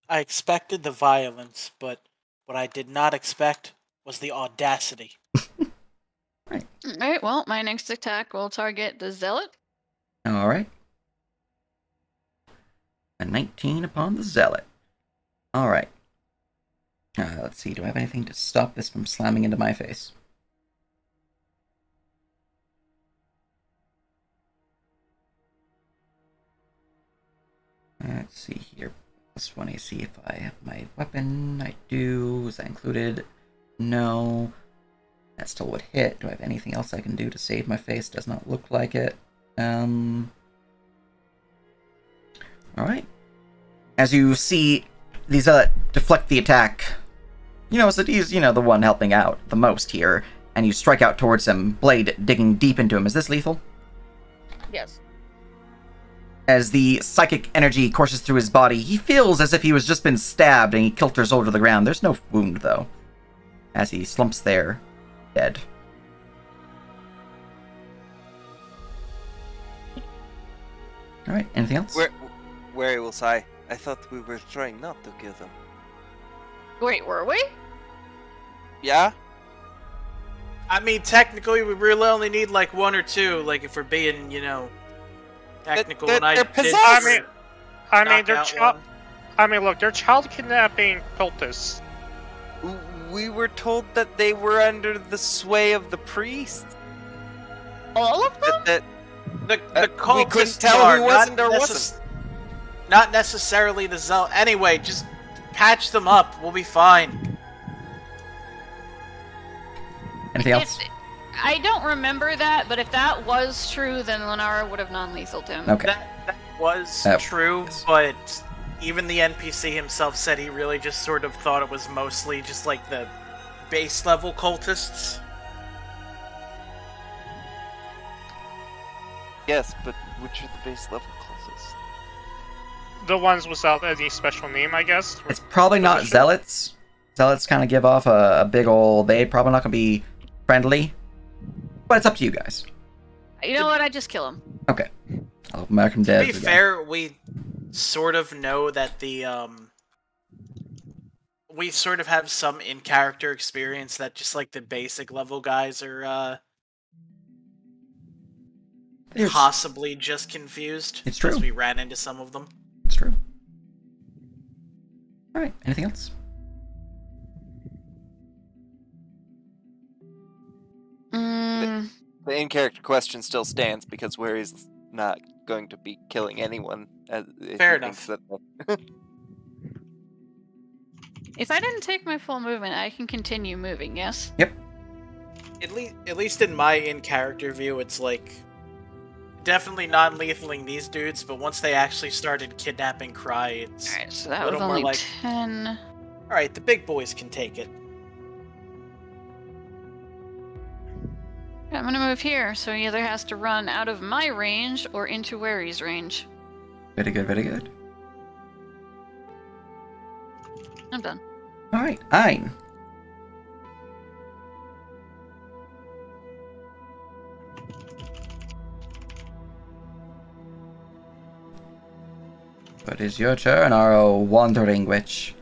I expected the violence, but what I did not expect was the audacity. Alright, well, my next attack will target the zealot. Alright. A 19 upon the zealot. Alright. Let's see, do I have anything to stop this from slamming into my face? Let's see here. +1 AC if I have my weapon. I do. Is that included? No. That still would hit. Do I have anything else I can do to save my face? Does not look like it. Alright. As you see these deflect the attack, you notice that he's, the one helping out the most here, and you strike out towards him, blade digging deep into him. Is this lethal? Yes. As the psychic energy courses through his body, he feels as if he was just been stabbed and he kilters over to the ground. There's no wound, though, as he slumps there, dead. Alright, anything else? Where will sigh? I thought we were trying not to kill them. Wait, were we? Yeah? I mean, technically, we really only need like 1 or 2, like if we're being, technical. They're and I possessed. did I mean, they're knock out one. I mean, look, they're child kidnapping cultists. We were told that they were under the sway of the priest. All of them? The we couldn't cultists tell are who wasn't or wasn't. Not necessarily the zealot. Anyway, just patch them up. We'll be fine. Anything else? I don't remember that, but if that was true, then Lenara would have non-lethaled him. Okay. That was true, yes. but even the NPC himself said he really just sort of thought it was mostly just like the base level cultists. Yes, but which are the base level cultists? The ones without any special name, I guess. It's probably not zealots. Zealots kind of give off a big old... They're probably not going to be friendly. But it's up to you guys. You know what? I just kill him. Okay. I'll mark him dead. To be fair, we sort of know that the, we sort of have some in-character experience that just, like, the basic level guys are, possibly just confused. It's true. Because we ran into some of them. It's true. Alright, anything else? The in-character question still stands because Wary's not going to be killing anyone. Fair enough. If I didn't take my full movement, I can continue moving, yes? Yep. At least in my in-character view, it's like definitely non-lethaling these dudes, but once they actually started kidnapping Cry, it's Alright, so that a was little more only like 10. Alright, the big boys can take it. I'm gonna move here, so he either has to run out of my range or into Wary's range. Very good, very good. I'm done. Alright, Ein. What is your turn, our wandering witch?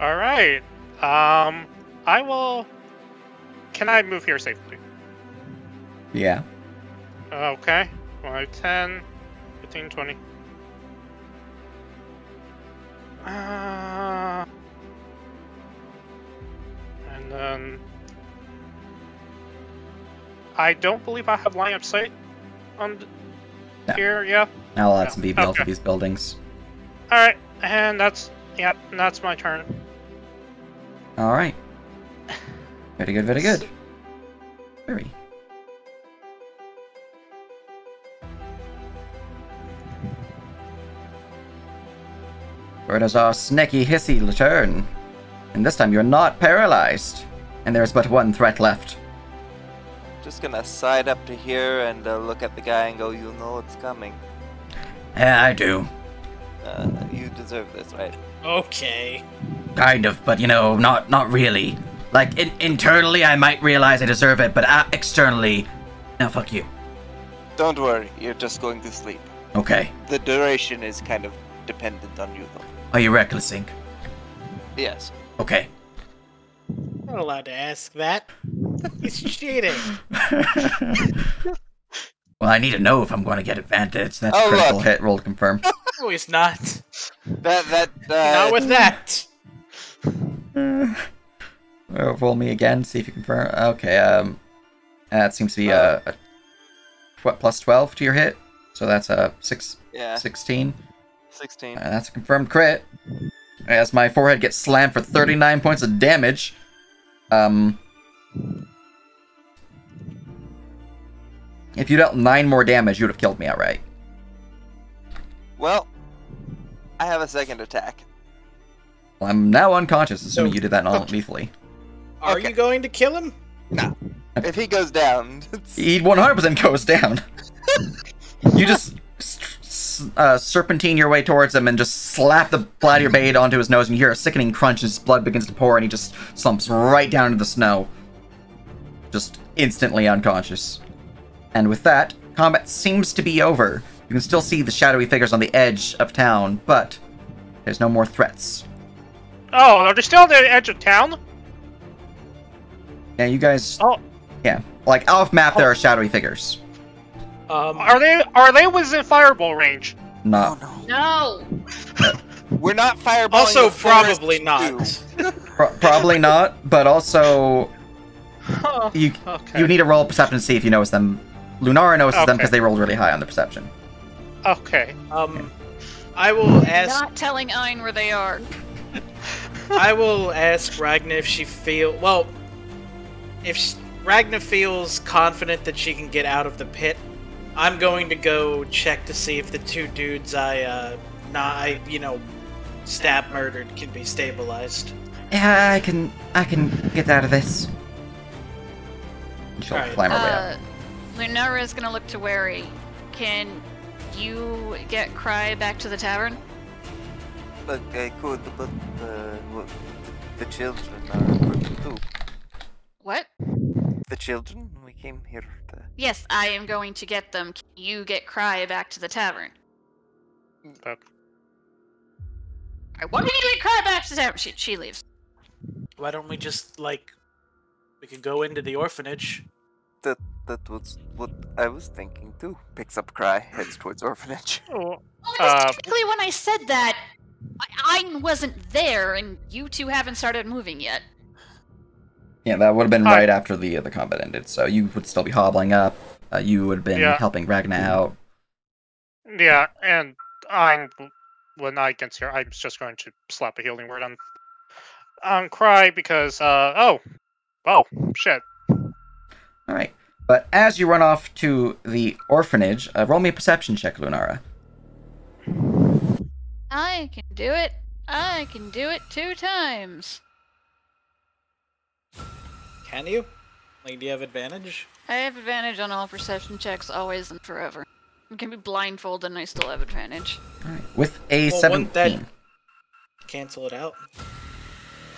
Alright. I will... Can I move here safely? Yeah. Okay. 5, 10, 15, 20. And then... I don't believe I have line of sight on here, yeah? I'll add some BBL to Okay. these buildings. Alright, and that's my turn. Alright. Very good, very good. Very. Where does our snaky hissy return? And this time you're not paralyzed. And there's but one threat left. Just gonna side up to here and look at the guy and go, you know it's coming. Yeah, I do. You deserve this, right? Okay. Kind of, but not really. Like, internally I might realize I deserve it, but externally, no, fuck you. Don't worry, you're just going to sleep. Okay. The duration is kind of dependent on you, though. Are you recklessing? Yes. Okay. Not allowed to ask that. He's cheating. Well, I need to know if I'm going to get advantage. That's Oh, critical look. hit. Roll to confirm. No, he's not. Not Not with that. Roll me again. See if you confirm. Okay. That seems to be what, plus 12 to your hit. So that's 6 Yeah. 16. 16. That's a confirmed crit. As my forehead gets slammed for 39 points of damage. If you dealt 9 more damage, you would have killed me outright. Well, I have a second attack. Well, I'm now unconscious, assuming you did that non-lethally. Are you going to kill him? No. If he goes down... He 100% goes down. You just serpentine your way towards him and just slap the flat of your blade onto his nose, and you hear a sickening crunch as his blood begins to pour, and he just slumps right down into the snow. Just instantly unconscious. And with that, combat seems to be over. You can still see the shadowy figures on the edge of town, but there's no more threats. Oh, are they still on the edge of town? Yeah, you guys... Oh. Yeah. Like, off map, there are shadowy figures. Are they within fireball range? No. No! We're not fireballing. Also, the probably forest, not. Probably not, but also... You Okay. you need to roll perception to see if you notice them. Lunara notices them Okay. because they rolled really high on the perception. Okay. I will ask. Not telling Ein where they are. I will ask Ragna if she if Ragna feels confident that she can get out of the pit. I'm going to go check to see if the two dudes I stab murdered can be stabilized. Yeah, I can get out of this. She'll Alright. climb her way up. Lunara is gonna look to Wary. Can you get Cry back to the tavern? Look, I could, but the children are good too. What? The children? We came here to... Yes, I am going to get them. Can you get Cry back to the tavern? Okay. I want to get Cry back to the tavern. She leaves. Why don't we just we could go into the orphanage? That was what I was thinking too. Picks up Cry, heads towards orphanage. Oh, Well, technically, when I said that, I wasn't there, and you two haven't started moving yet. Yeah, that would have been right after the combat ended, so you would still be hobbling up. You would have been helping Ragna out. yeah, and when I get here, I'm just going to slap a healing word on Cry because oh shit. All right, but as you run off to the orphanage, roll me a perception check, Lunara. I can do it. I can do it 2 times. Can you? Do you have advantage? I have advantage on all perception checks, always and forever. I can be blindfolded and I still have advantage. All right, with a Well, 17. wouldn't that cancel it out?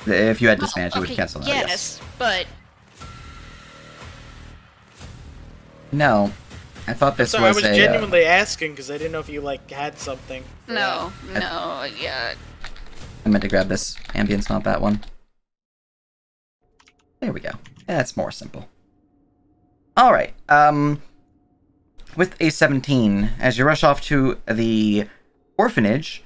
If you had disadvantage, it would Okay, cancel out. yes, but No, I thought this So was I was genuinely asking because I didn't know if you had something. for no, that. yeah. I meant to grab this ambience, not that one. There we go. That's more simple. Alright, with a 17, as you rush off to the orphanage,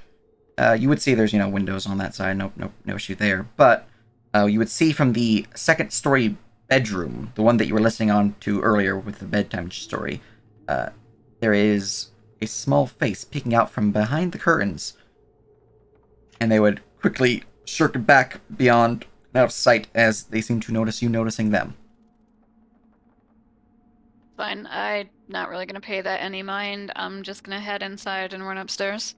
you would see there's, windows on that side, no issue there, but you would see from the second-story bedroom, the one that you were listening on to earlier with the bedtime story, there is a small face peeking out from behind the curtains, and they would quickly shirk back beyond out of sight as they seem to notice you noticing them. Fine, I'm not really gonna pay that any mind. I'm just gonna head inside and run upstairs.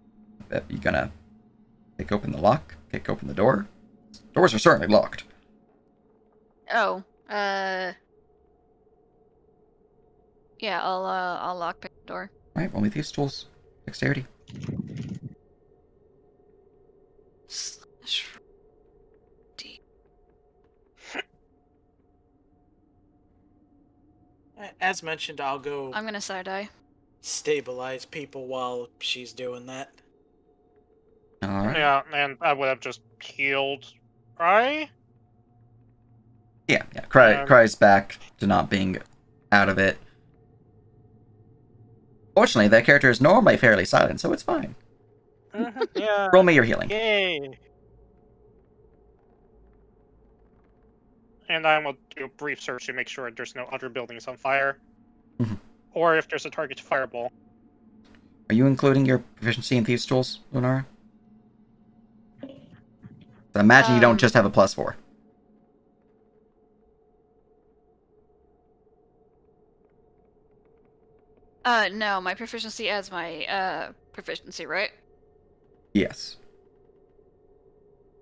You gonna kick open the lock? Kick open the door? Doors are certainly locked. Oh, yeah, I'll lock the door. Alright, roll me these tools. Dexterity. D. As mentioned, I'll go I'm gonna side eye. stabilize people while she's doing that. Alright. Yeah, and I would have just healed Cry. Yeah. Cry's back to not being out of it. Fortunately, that character is normally fairly silent, so it's fine. Yeah. Roll me your healing. Yay. And I will do a brief search to make sure there's no other buildings on fire. Mhm. Or if there's a target to fireball. Are you including your proficiency in Thieves' Tools, Lunara? I imagine you don't just have a +4. No, my proficiency adds my, proficiency, right? Yes.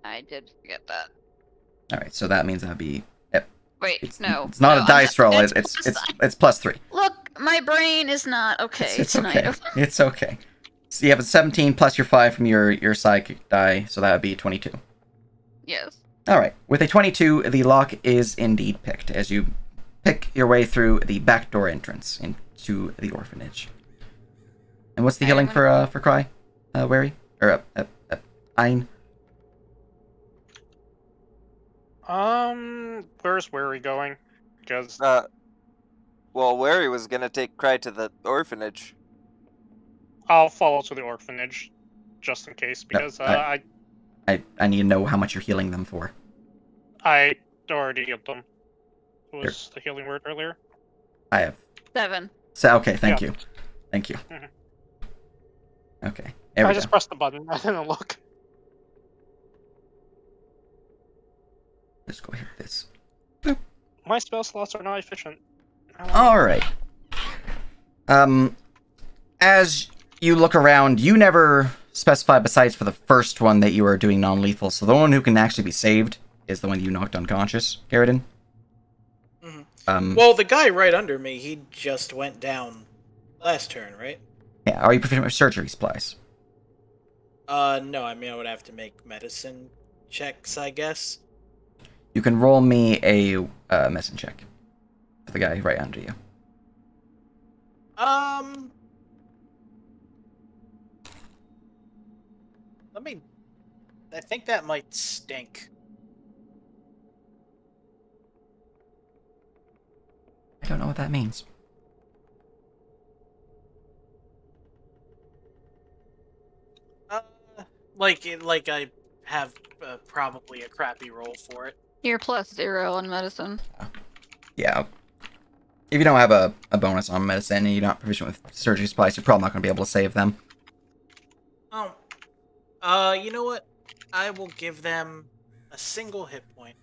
I did forget that. Alright, so that means that'd be... Wait, no. It's not no, a dice roll, it's +3. Look, my brain is not okay tonight. Okay. It's okay. So you have a 17 plus your 5 from your psychic die, so that would be 22. Yes. Alright, with a 22, the lock is indeed picked, as you pick your way through the back door entrance into the orphanage. And what's the healing for Cry? Wary? Or, Ein? Where's Wary going? Because well, Wary was gonna take Cry to the orphanage. I'll follow to the orphanage, just in case, because I need to know how much you're healing them for. I already healed them. What was the healing word earlier? I have 7. So okay, thank you. Thank you. Okay. I just pressed the button. I didn't look. Let's go hit this. My spell slots are not efficient. Alright. As you look around, you never specify besides for the first one that you are doing non-lethal, so the one who can actually be saved is the one you knocked unconscious, Garrison. Well, the guy right under me, he just went down last turn, right? Yeah, are you proficient with surgery supplies? No, I mean, I would have to make medicine checks, I guess. You can roll me a medicine check for the guy right under you. I think that might stink. I don't know what that means. Like I have probably a crappy roll for it. You're +0 on medicine. Yeah. If you don't have a bonus on medicine and you're not proficient with surgery supplies, you're probably not going to be able to save them. Oh. You know what? I will give them a single hit point.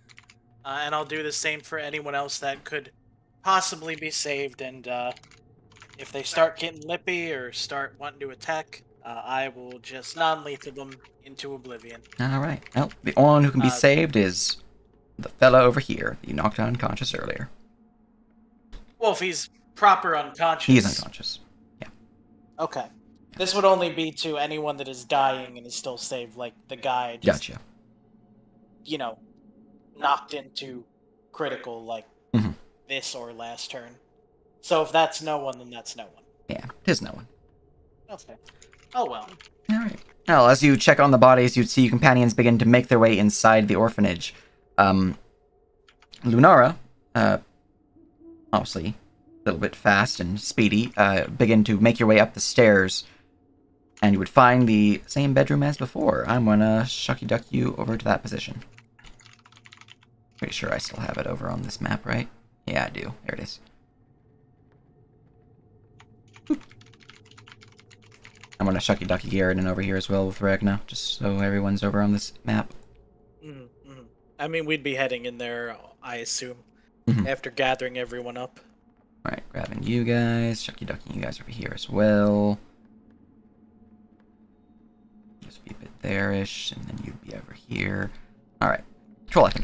And I'll do the same for anyone else that could possibly be saved, and if they start getting lippy or start wanting to attack, I will just non-lethal them into oblivion. Alright. Well, the only one who can be saved is the fella over here that you knocked unconscious earlier. Well, if he's proper unconscious... He is unconscious. Yeah. Okay. This would only be to anyone that is dying and is still saved, like the guy just... Gotcha. You know, knocked into critical, like this or last turn. So if that's no one, then that's no one. Yeah, it is no one. Okay. Oh well. Alright. Well, as you check on the bodies, you see your companions begin to make their way inside the orphanage. Lunara, obviously a little bit fast and speedy, begin to make your way up the stairs, and you would find the same bedroom as before. I'm gonna shucky duck you over to that position. Pretty sure I still have it over on this map, right? Yeah, I do. There it is. Boop. I'm gonna shucky ducky Garrison over here as well with Ragna, just so everyone's over on this map. I mean, we'd be heading in there, I assume, after gathering everyone up. Alright, grabbing you guys, shucky ducking you guys over here as well. Just be a bit there-ish, and then you'd be over here. Alright, control item.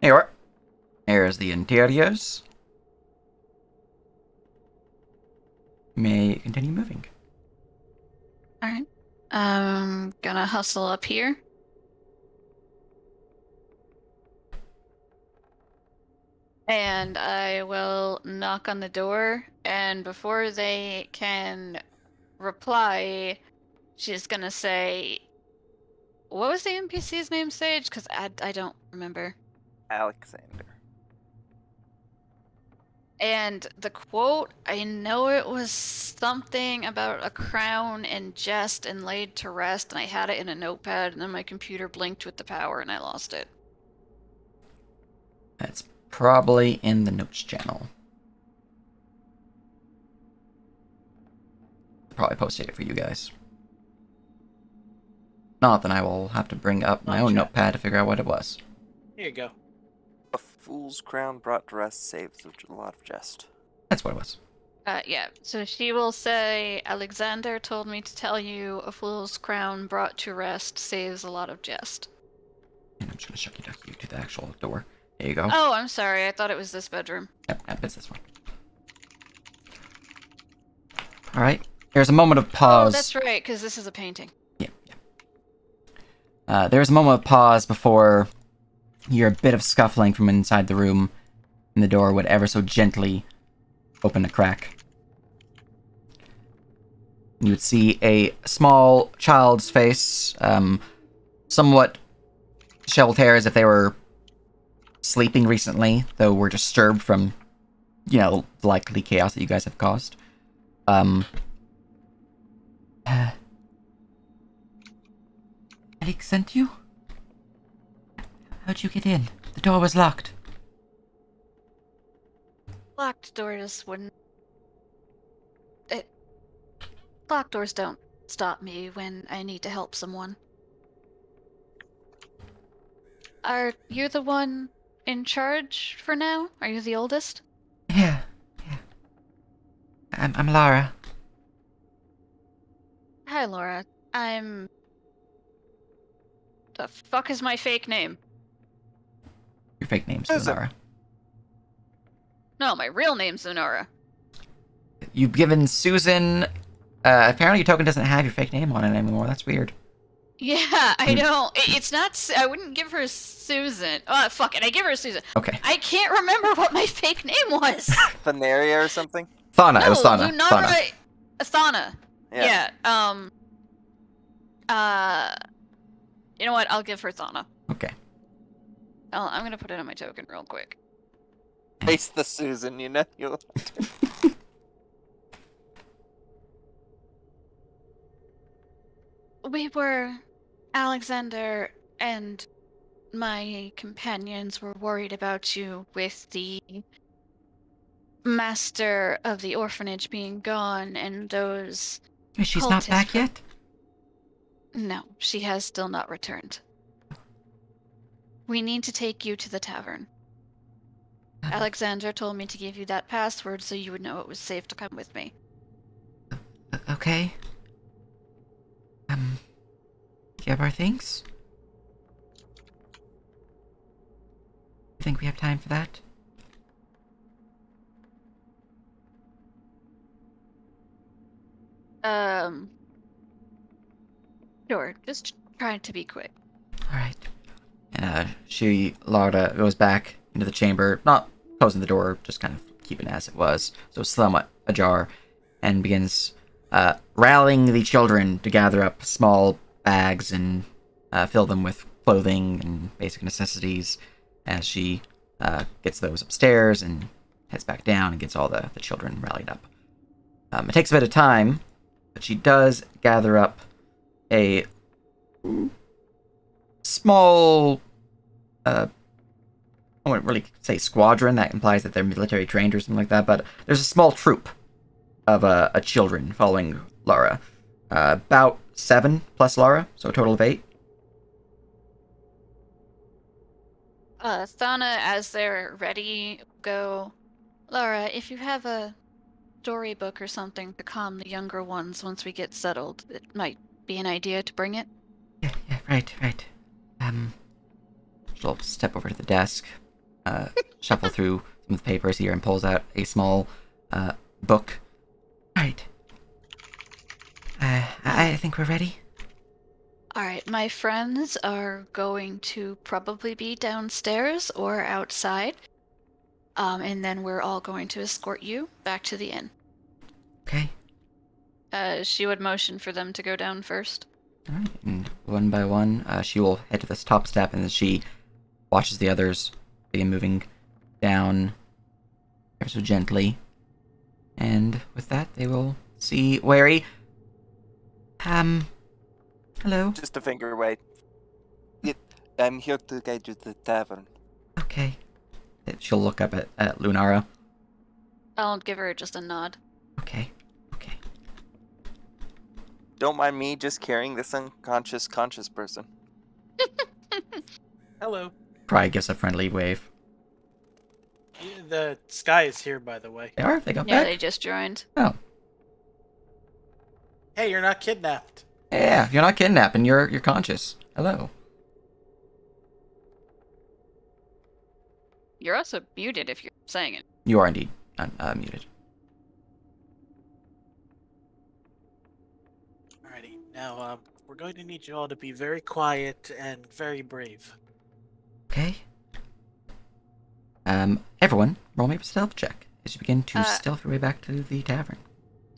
There you are. There's the interiors. May continue moving. Alright. Gonna hustle up here. And I will knock on the door, and before they can reply, she's gonna say, what was the NPC's name, Sage? Because I don't remember. Alexander. And the quote, I know it was something about a crown and jest and laid to rest, and I had it in a notepad, and then my computer blinked with the power, and I lost it. That's probably in the notes channel. probably posted it for you guys. Not, then I will have to bring up my own notepad to figure out what it was. Here you go. A fool's crown brought to rest saves a lot of jest. That's what it was. Yeah, so she will say, Alexander told me to tell you a fool's crown brought to rest saves a lot of jest. And I'm just gonna shucky duck you to the actual door. There you go. Oh, I'm sorry, I thought it was this bedroom. Yep, it's this one. Alright, there's a moment of pause. Oh, that's right, because this is a painting. Yeah. There's a moment of pause before you hear a bit of scuffling from inside the room, and the door would ever so gently open a crack. You would see a small child's face, somewhat shoveled hair as if they were sleeping recently, though were disturbed from, you know, the likely chaos that you guys have caused. Alex sent you? How'd you get in? The door was locked. Locked doors wouldn't... Locked doors don't stop me when I need to help someone. Are you the one in charge for now? Are you the oldest? Yeah. I'm Lara. Hi, Laura. I'm... The fuck is my fake name? Your fake name's Susan. Lara. No, my real name's Zonora. You've given Susan... apparently your token doesn't have your fake name on it anymore. That's weird. Yeah, I know. It's not... I wouldn't give her Susan. Oh, fuck it. I give her Susan. Okay. I can't remember what my fake name was. Veneria or something? Thana. No, It was Thana. Lunara... Thana. Yeah. You know what? I'll give her Thana. Okay. I'm gonna put it on my token real quick. Face the Susan, you know? We were... Alexander and my companions were worried about you with the master of the orphanage being gone and those... She's not back yet? No, she has still not returned. We need to take you to the tavern. Alexander told me to give you that password so you would know it was safe to come with me. Okay. Do you have our things? You think we have time for that? Sure, just try to be quick. Alright. And, Lara goes back into the chamber, not closing the door, just kind of keeping it as it was, so somewhat ajar, and begins, rallying the children to gather up small bags and, fill them with clothing and basic necessities, as she, gets those upstairs and heads back down and gets all the children rallied up. It takes a bit of time, but she does gather up a small, I wouldn't really say squadron, that implies that they're military trained or something like that, but there's a small troop of children following Lara. About 7 plus Lara, so a total of 8. Thana, as they're ready, go, Lara, if you have a storybook or something to calm the younger ones once we get settled, it might be an idea to bring it. Yeah, right. She'll step over to the desk, shuffle through some of the papers here and pulls out a small, book. Right. I think we're ready. Alright, my friends are going to probably be downstairs or outside. And then we're all going to escort you back to the inn. Okay. She would motion for them to go down first. Alright, and one by one, she will head to this top step, and then she watches the others begin moving down ever so gently. And with that, they will see Wary. Hello? Just a finger away. I'm here to guide you to the tavern. Okay. She'll look up at Lunara. I'll give her just a nod. Okay. don't mind me just carrying this unconscious conscious person. Hello. Pry gives a friendly wave. The sky is here, by the way. They are? They got Yeah, back? they just joined. Oh. Hey, you're not kidnapped. Yeah, you're not kidnapping. You're conscious. Hello. You're also muted if you're saying it. You are indeed muted. Alrighty. Now, we're going to need you all to be very quiet and very brave. Okay. Everyone, roll me a stealth check as you begin to stealth your way back to the tavern.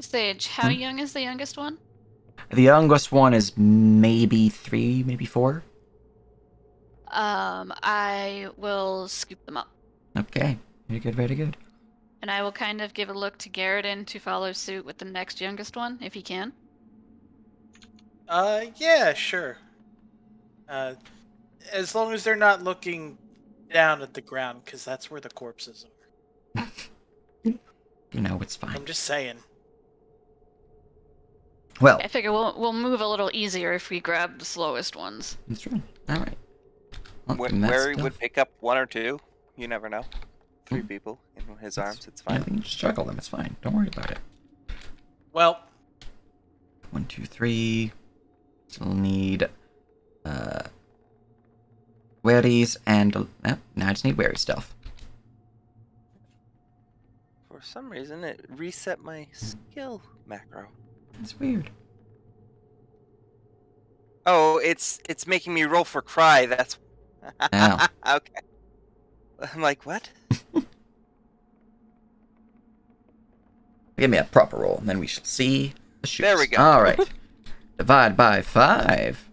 Sage, how young is the youngest one? The youngest one is maybe 3, maybe 4. I will scoop them up. Okay. Very good, very good. And I will kind of give a look to Garridan to follow suit with the next youngest one, if he can. Yeah, sure. As long as they're not looking down at the ground, because that's where the corpses are. You know, it's fine. I'm just saying. Well, I figure we'll move a little easier if we grab the slowest ones. that's true. All right. Well, Where he would pick up 1 or 2, you never know. 3 people in his arms, it's Yeah, fine. we can just juggle them. It's fine. Don't worry about it. Well, 1, 2, 3. Still need Waries and now I just need Wary stuff. For some reason, it reset my skill macro. It's weird. Oh, it's making me roll for cry. That's Ow. okay. I'm like, what? Give me a proper roll, and then we shall see the shoots. There we go. All right. Divide by 5.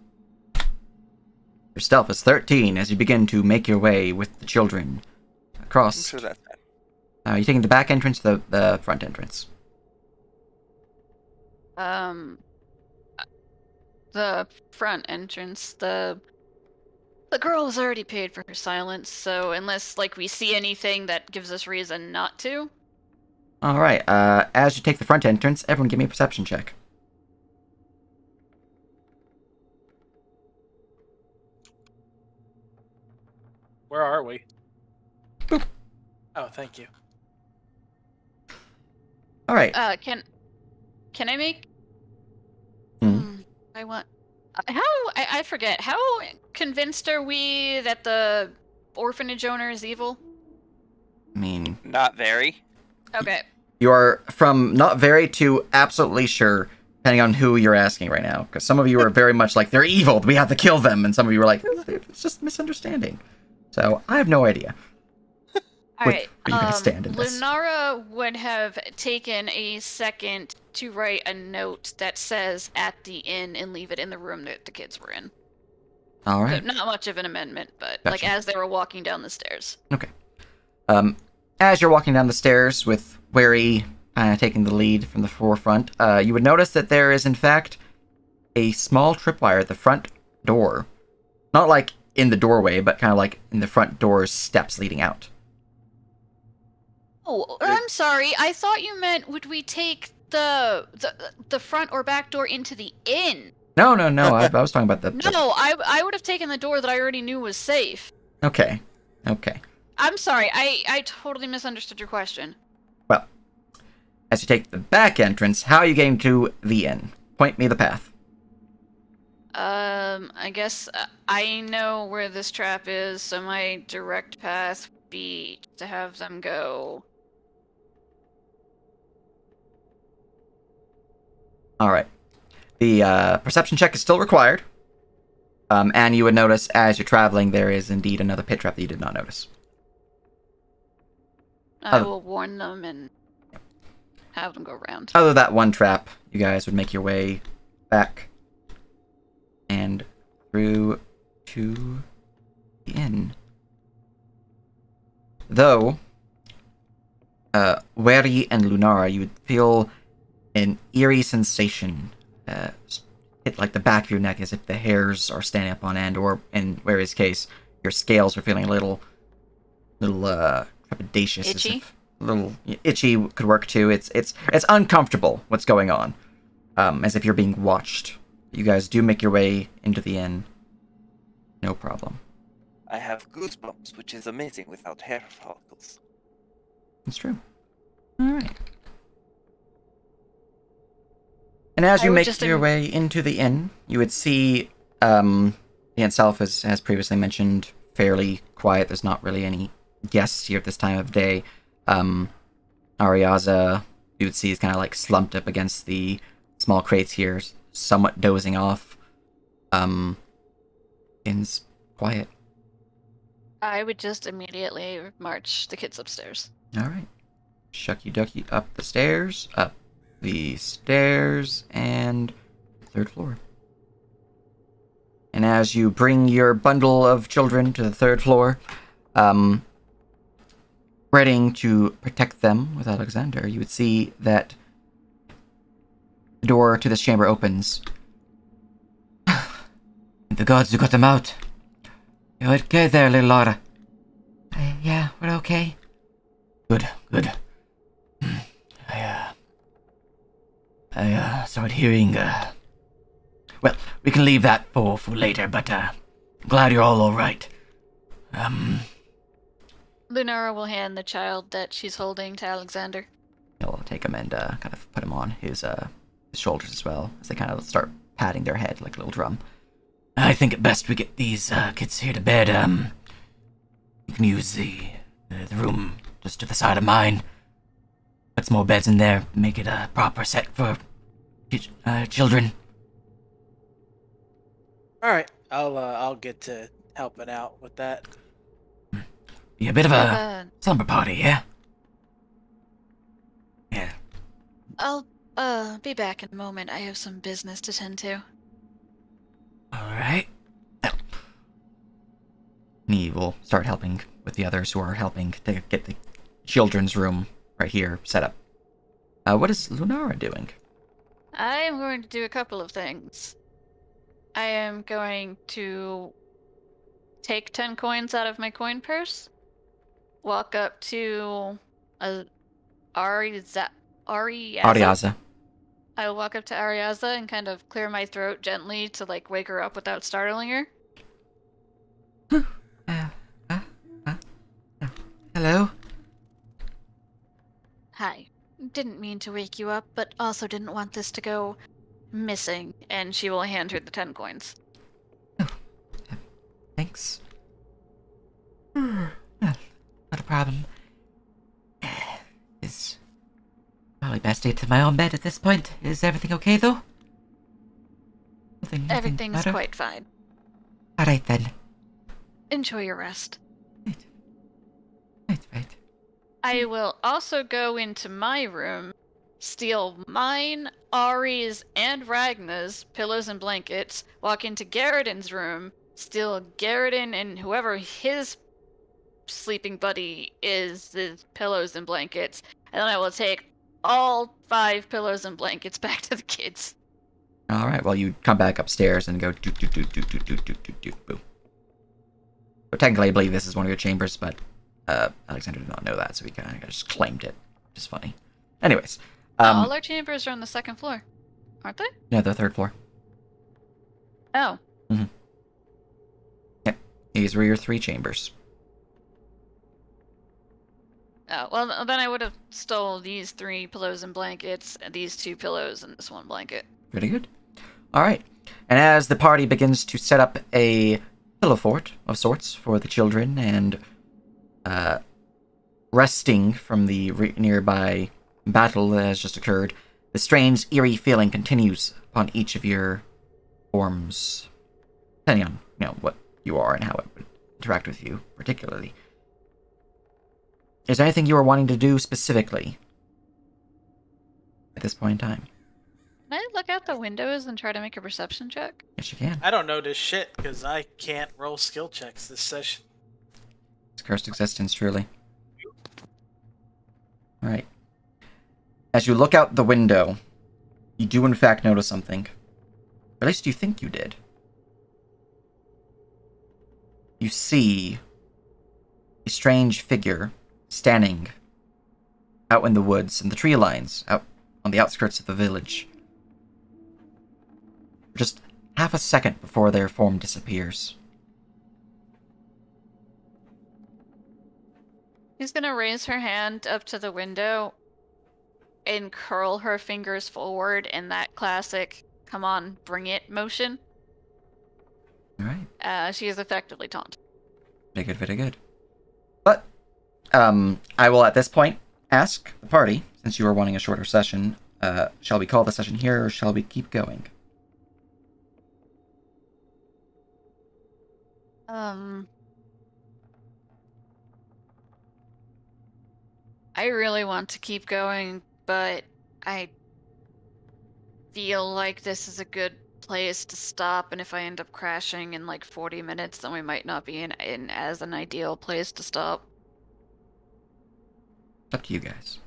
Your stealth is 13 as you begin to make your way with the children I'm across. sure that's bad. You're taking the back entrance or the front entrance? The front entrance. The girl has already paid for her silence, so unless we see anything that gives us reason not to. All right. As you take the front entrance, everyone give me a perception check. where are we? Boop. Oh, thank you. All right. Can I make? Mhm. I want. I forget. How convinced are we that the orphanage owner is evil? I mean, Not very. Okay. you are from not very to absolutely sure, depending on who you're asking right now. Because some of you are very much like, they're evil, we have to kill them. And some of you are like, it's just misunderstanding. So, I have no idea. Alright, where you guys stand in this. Lunara would have taken a second to write a note that says at the inn and leave it in the room that the kids were in. All right. So not much of an amendment, but Gotcha. as they were walking down the stairs. Okay. As you're walking down the stairs with Wary taking the lead from the forefront, you would notice that there is, in fact, a small tripwire at the front door. Not like in the doorway, but kind of like in the front door's steps leading out. Oh, I'm sorry. I thought you meant would we take the front or back door into the inn? No. I was talking about the... No, I would have taken the door that I already knew was safe. Okay. I'm sorry. I totally misunderstood your question. Well, as you take the back entrance, how are you getting to the inn? Point me the path. I guess I know where this trap is, so my direct path would be to have them go. All right. The perception check is still required. And you would notice as you're traveling, there is indeed another pit trap that you did not notice. I will warn them and have them go around. Other than that one trap, you guys would make your way back and through to the inn. Though, Wary and Lunara, you would feel an eerie sensation hit like the back of your neck as if the hairs are standing up on end, or in Wary's case, your scales are feeling a little trepidatious. Itchy? A little itchy could work too. It's uncomfortable what's going on. as if you're being watched. You guys do make your way into the inn. No problem. I have goosebumps, which is amazing without hair follicles. It's true. Alright. And as you make your way into the inn, you would see the inn itself, as previously mentioned, fairly quiet. There's not really any guests here at this time of day. Ariaza, you would see, is kind of like slumped up against the small crates here, somewhat dozing off. Inn's quiet. I would just immediately march the kids upstairs. Alright. Shucky ducky up the stairs, and 3rd floor. And as you bring your bundle of children to the 3rd floor, readying to protect them with Alexander, you would see that the door to this chamber opens. The gods, you got them out. You okay there, little Laura? Yeah, we're okay. Good. I started hearing, well, we can leave that for later, but, I'm glad you're all alright. Lunara will hand the child that she's holding to Alexander. He'll take him and, kind of put him on his shoulders as well, as they kind of start patting their head like a little drum. I think it best we get these, kids here to bed, you can use the room just to the side of mine. Put some more beds in there, make it a proper set for children. All right, I'll get to helping out with that. Be a bit of a slumber party, yeah? Yeah. I'll be back in a moment. I have some business to tend to. Alright. He will start helping with the others who are helping to get the children's room right here set up. What is Lunara doing? I am going to do a couple of things. I am going to take 10 coins out of my coin purse, walk up to Ariaza. I'll walk up to Ariaza and kind of clear my throat gently to, like, wake her up without startling her. Hello? Hi. Didn't mean to wake you up, but also didn't want this to go missing. And she will hand her the 10 coins. Oh, thanks. Not a problem. It's probably best to get to my own bed at this point. Is everything okay, though? Nothing Everything's matter? quite fine. Alright, then. Enjoy your rest. Right. I will also go into my room, steal mine, Ari's, and Ragna's pillows and blankets, walk into Garridan's room, steal Garridan and whoever his sleeping buddy is, his pillows and blankets, and then I will take all 5 pillows and blankets back to the kids. Alright, well, you come back upstairs and go doot, boom. But technically, I believe this is one of your chambers, but Alexander did not know that, so he kind of just claimed it, which is funny. Anyways. All our chambers are on the 2nd floor, aren't they? No, the 3rd floor. Oh. Mm-hmm. Yep, these were your 3 chambers. Oh, well, then I would have stole these 3 pillows and blankets, and these 2 pillows, and this 1 blanket. Pretty good. Alright. And as the party begins to set up a pillow fort of sorts for the children, and resting from the nearby battle that has just occurred, the strange, eerie feeling continues upon each of your forms, depending on, what you are and how it would interact with you, particularly. Is there anything you are wanting to do specifically at this point in time? Can I look out the windows and try to make a perception check? Yes, you can. I don't know this shit because I can't roll skill checks this session. It's cursed existence, truly. Alright. As you look out the window, you do in fact notice something. Or at least you think you did. You see a strange figure standing out in the woods and the tree lines out on the outskirts of the village. just half a second before their form disappears. She's gonna raise her hand up to the window and curl her fingers forward in that classic "come on, bring it" motion. Alright. She is effectively taunted. Very good, very good. But, I will at this point ask the party, since you are wanting a shorter session, shall we call the session here, or shall we keep going? I really want to keep going, but I feel like this is a good place to stop, and if I end up crashing in like 40 minutes, then we might not be in as an ideal place to stop. Up to you guys.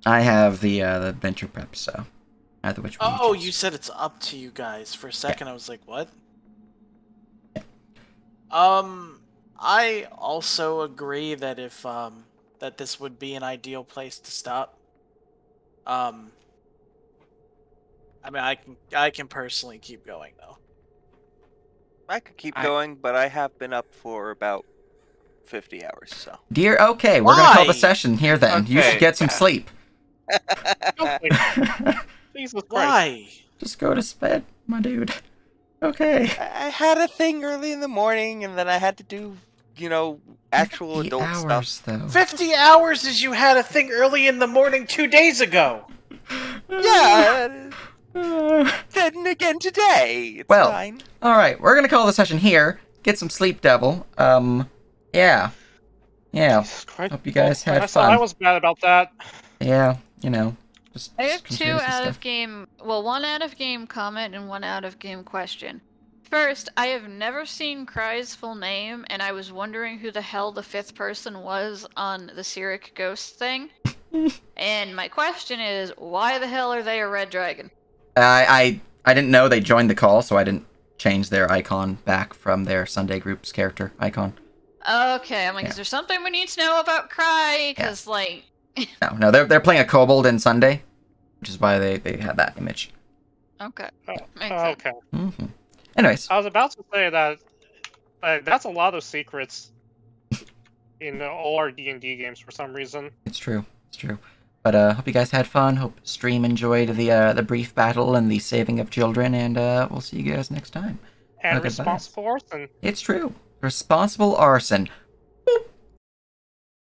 I have the adventure prep, so either which one. Oh, you said it's up to you guys. For a second, I was like, what? Yeah. I also agree that if that this would be an ideal place to stop. I mean, I can personally keep going though. I could keep going, but I have been up for about 50 hours, so. Dear, okay, we're gonna call the session here then. Okay. You should get some sleep. Jesus Christ. Why? Just go to bed, my dude. Okay. I had a thing early in the morning, and then I had to do, actual adult hours, stuff. Though. 50 hours as you had a thing early in the morning 2 days ago. Yeah. Then again today. It's fine. Alright, we're gonna call the session here. Get some sleep, Devil. Yeah. Hope you guys had fun. I was mad about that. Yeah, just I have two conspiracy out stuff. of game, well, one out of game comment and one out of game question. First, I have never seen Cry's full name, and I was wondering who the hell the fifth person was on the Syrik ghost thing. And my question is, why the hell are they a red dragon? I didn't know they joined the call, so I didn't change their icon back from their Sunday Group's character icon. Okay, I'm like, is there something we need to know about Cry? Because, like... No, they're playing a kobold in Sunday, which is why they had that image. Okay. Okay. Mm-hmm. Anyways. I was about to say that that's a lot of secrets in all our D&D games for some reason. It's true. But hope you guys had fun. Hope stream enjoyed the brief battle and the saving of children, and we'll see you guys next time. And responsible arson. It's true. Responsible arson.